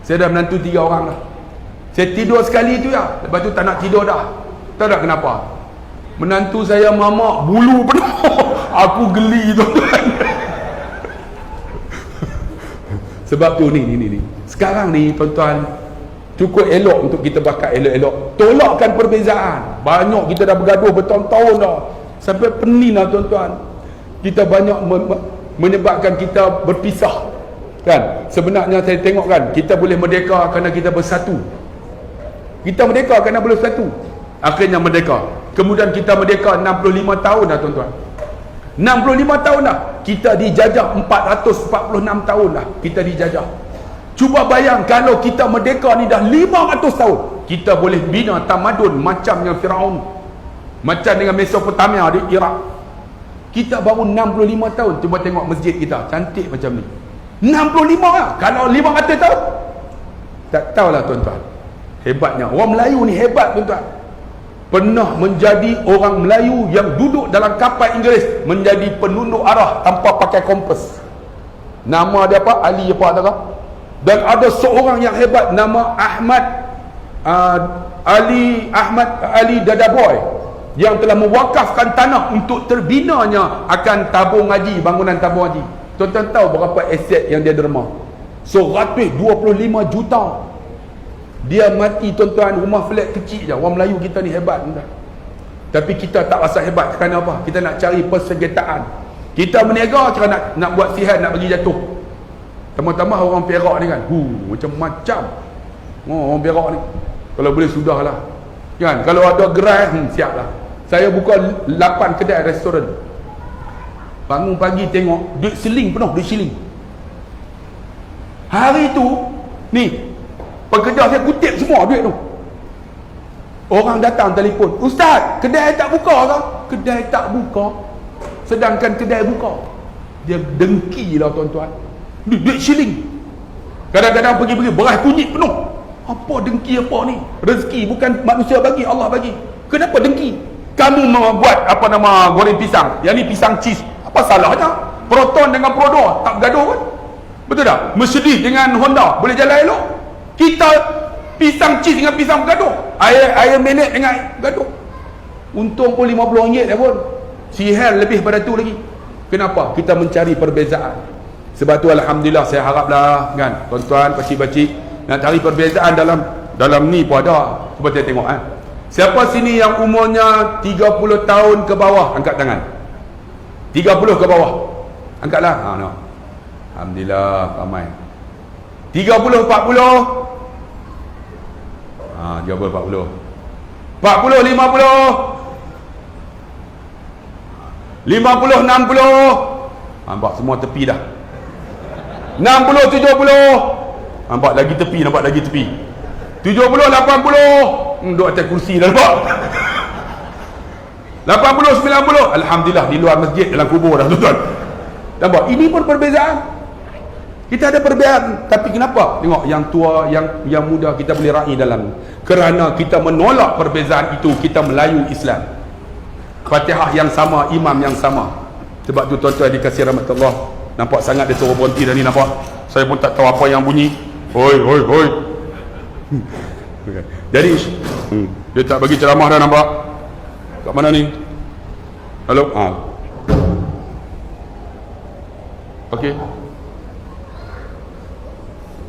Saya dah menantu 3 orang dah. Saya tidur sekali tu ya, lepas tu tak nak tidur dah. Tahu tak kenapa? Menantu saya mamak, bulu penuh. Aku geli tuan-tuan. Sebab tu ni. Sekarang ni tuan-tuan, cukup elok untuk kita bakar elok-elok. Tolakkan perbezaan. Banyak kita dah bergaduh bertahun-tahun dah. Sampai pening lah tuan-tuan. Kita banyak menyebabkan kita berpisah. Kan? Sebenarnya saya tengok kan, kita boleh merdeka kerana kita bersatu. Kita merdeka kerana boleh bersatu. Akhirnya merdeka. Kemudian kita merdeka 65 tahun dah tuan-tuan. 65 tahun dah. Kita dijajah 446 tahun dah. Kita dijajah. Cuba bayang kalau kita merdeka ni dah 500 tahun, kita boleh bina tamadun macam yang Firaun, macam dengan Mesopotamia di Iraq. Kita baru 65 tahun. Cuba tengok masjid kita, cantik macam ni. 65 lah. Kalau 500 tahun, tak tahulah tuan-tuan. Hebatnya orang Melayu ni, hebat tuan-tuan. Pernah menjadi orang Melayu yang duduk dalam kapal Inggeris, menjadi penunduk arah tanpa pakai kompas. Nama dia apa? Ali apa tak? Dan ada seorang yang hebat nama Ali Dadaboy, yang telah mewakafkan tanah untuk terbinanya akan tabung haji, bangunan tabung haji. Tuan-tuan tahu berapa aset yang dia derma? 125 juta. Dia mati tuan-tuan, rumah flat kecil je. Orang Melayu kita ni hebat tuan-tuan. Tapi kita tak rasa hebat kerana apa? Kita nak cari persengketaan. Kita berniaga kerana nak buat sihat, nak bagi jatuh. Tambah-tambah orang Perak ni kan, macam-macam. Orang Perak ni, kalau boleh sudahlah kan. Kalau ada gerai, siap lah. Saya buka 8 kedai restoran. Bangun pagi tengok duit siling penuh, duit siling. Hari tu ni pekerja saya kutip semua duit tu. Orang datang telefon, "Ustaz, kedai tak buka ke?" Kedai tak buka, sedangkan kedai buka. Dia dengki lah tuan-tuan. Duit siling. Kadang-kadang pergi-pergi beras kunyit penuh. Apa dengki apa ni? Rezeki bukan manusia bagi, Allah bagi. Kenapa dengki? Kamu membuat apa nama goreng pisang, yang ni pisang cheese, apa salahnya? Proton dengan Prodo tak bergaduh kan? Betul tak? Mercedes dengan Honda boleh jalan elok. Kita pisang cheese dengan pisang bergaduh, air menet dengan bergaduh. Untung pun RM50 dah pun. Sihir lebih pada tu lagi. Kenapa? Kita mencari perbezaan. Sebab tu alhamdulillah, saya haraplah kan tuan-tuan, pakcik-pakcik, nak cari perbezaan dalam ni pun ada. Cuba saya tengok siapa sini yang umurnya 30 tahun ke bawah, angkat tangan. 30 ke bawah, angkatlah. No. Alhamdulillah ramai. 30 40. 30 40. 40 50. 50 60. Nampak semua tepi dah. 60 70. Nampak lagi tepi, 70 80. Duduk atas kursi dah nampak. 80 90. Alhamdulillah di luar masjid, dalam kubur dah tuan-tuan. Nampak? Ini pun perbezaan. Kita ada perbezaan, tapi kenapa? Tengok yang tua, yang muda kita boleh raih dalam. Kerana kita menolak perbezaan itu, kita Melayu Islam. Fatihah yang sama, imam yang sama. Sebab tu tuan-tuan dikasih rahmat Allah. Nampak sangat dia suruh berhenti dah ni, nampak? Saya pun tak tahu apa yang bunyi. Hoi. Jadi dia tak bagi ceramah dah, nampak? Kat mana ni? Halo? Okey.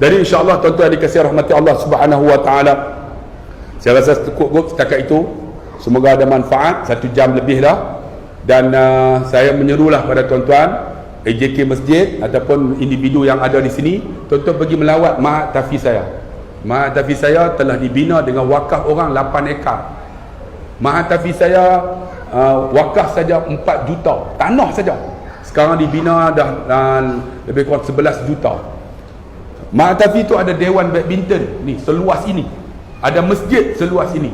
Jadi insya-Allah tuan-tuan dikasih rahmat Allah Subhanahu wa taala. Saya rasa cukup setakat itu. Semoga ada manfaat. 1 jam lebih dah. Dan saya menyerulah pada tuan-tuan AJK Masjid ataupun individu yang ada di sini, tuan-tuan pergi melawat Mahat Tahfiz saya. Mahat Tahfiz saya telah dibina dengan wakaf orang 8 ekar. Mahatafi saya wakaf saja 4 juta tanah saja. Sekarang dibina dah lebih kurang 11 juta. Mahatafi tu ada dewan badminton ni seluas ini, ada masjid seluas ini,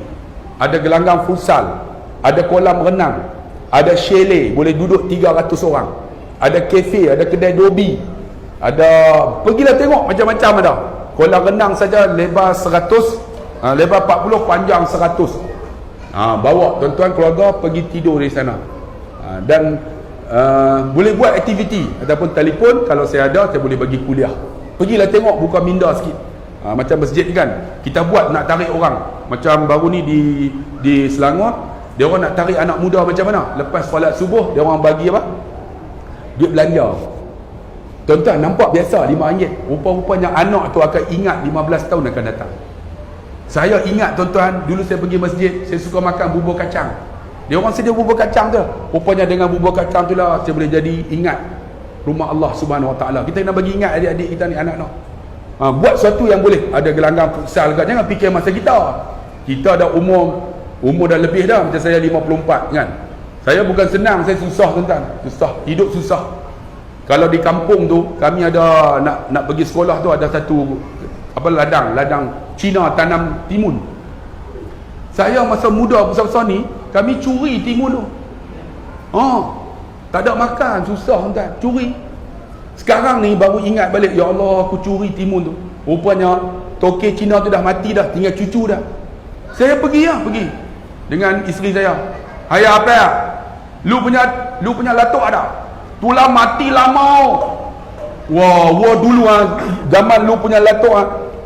ada gelanggang futsal, ada kolam renang, ada chalet boleh duduk 300 orang, ada kafe, ada kedai dobi, ada, pergilah tengok macam-macam ada. Kolam renang saja lebar 100, lebar 40, panjang 100. Bawa tuan-tuan keluarga pergi tidur di sana. Dan boleh buat aktiviti ataupun telefon, kalau saya ada saya boleh bagi kuliah. Pergilah tengok, buka minda sikit. Macam masjid ni kan, kita buat nak tarik orang. Macam baru ni di Selangor, dia orang nak tarik anak muda macam mana? Lepas solat subuh, dia orang bagi apa? Duit belanja. Tuan-tuan nampak biasa RM5. Rupa-rupanya anak tu akan ingat 15 tahun akan datang. Saya ingat tuan-tuan, dulu saya pergi masjid, saya suka makan bubur kacang. Dia orang sedia bubur kacang tu. Rupanya dengan bubur kacang tu lah saya boleh jadi ingat rumah Allah Subhanahu Wa Taala. Kita nak bagi ingat adik-adik kita ni, anak-anak. Buat sesuatu yang boleh. Ada gelanggang futsal ke, jangan fikir masa kita. Kita dah umur dah lebih dah, macam saya 54 kan. Saya bukan senang, saya susah tuan-tuan. Susah, hidup susah. Kalau di kampung tu kami ada nak pergi sekolah tu, ada satu ladang Cina tanam timun. Saya masa muda besar-besar ni kami curi timun tu. Tak ada makan, susah tuan, curi. Sekarang ni baru ingat balik, ya Allah aku curi timun tu. Rupanya toke Cina tu dah mati dah, tinggal cucu dah. Saya pergi dengan isteri saya. Hai apa ya? Lu punya latuk ada? Tulang mati lama. Wah dulu zaman lu punya latuk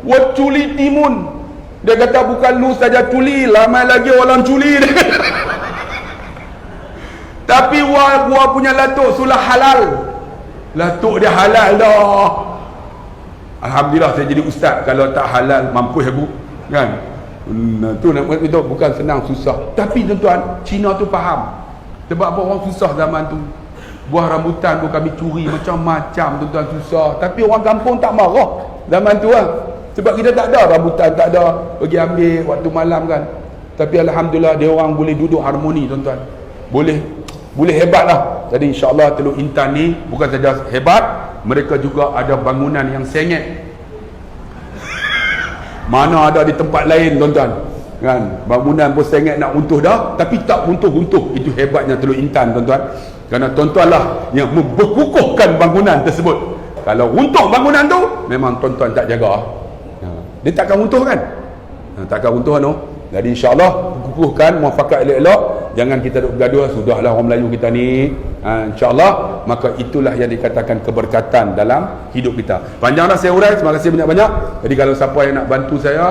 wah culi timun. Dia kata bukan lu saja culi, lama lagi orang culi. Tapi wah punya latuk sulah halal. Latuk dia halal dah. Alhamdulillah saya jadi ustaz. Kalau tak halal mampus aku kan. Tu itu bukan senang, susah. Tapi tuan-tuan, Cina tu faham. Sebab apa orang susah zaman tu. Buah rambutan pun kami curi macam-macam tuan-tuan, susah. Tapi orang kampung tak marah zaman tu lah. Sebab kita tak ada rambutan, tak ada pergi ambil waktu malam kan. Tapi Alhamdulillah dia orang boleh duduk harmoni tuan-tuan. Boleh hebat lah. Jadi insyaAllah Teluk Intan ni bukan saja hebat, mereka juga ada bangunan yang sengit. Mana ada di tempat lain tuan-tuan kan, bangunan pun sengit nak runtuh dah, tapi tak runtuh-runtuh. Itu hebatnya Teluk Intan tuan-tuan. Kerana tuan-tuan lah yang memperkukuhkan bangunan tersebut. Kalau runtuh bangunan tu, memang tuan-tuan tak jaga. Dia takkan runtuh kan? Takkan runtuh no. Jadi insyaAllah kukuhkan, muafakat elok-elok. Jangan kita duk bergaduh. Sudahlah orang Melayu kita ni. InsyaAllah, maka itulah yang dikatakan keberkatan dalam hidup kita. Panjanglah saya urai. Terima kasih banyak-banyak. Jadi kalau siapa yang nak bantu saya,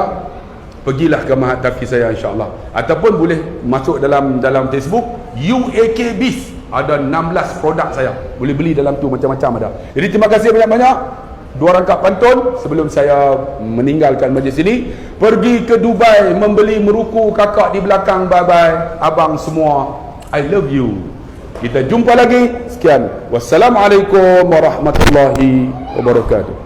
pergilah ke Mahatafi saya insyaAllah. Ataupun boleh masuk dalam Facebook UAK Biz. Ada 16 produk saya. Boleh beli dalam tu, macam-macam ada. Jadi terima kasih banyak-banyak. 2 rangkap pantun sebelum saya meninggalkan majlis ini. Pergi ke Dubai membeli meruku kakak di belakang. Bye-bye abang semua, I love you. Kita jumpa lagi. Sekian. Wassalamualaikum warahmatullahi wabarakatuh.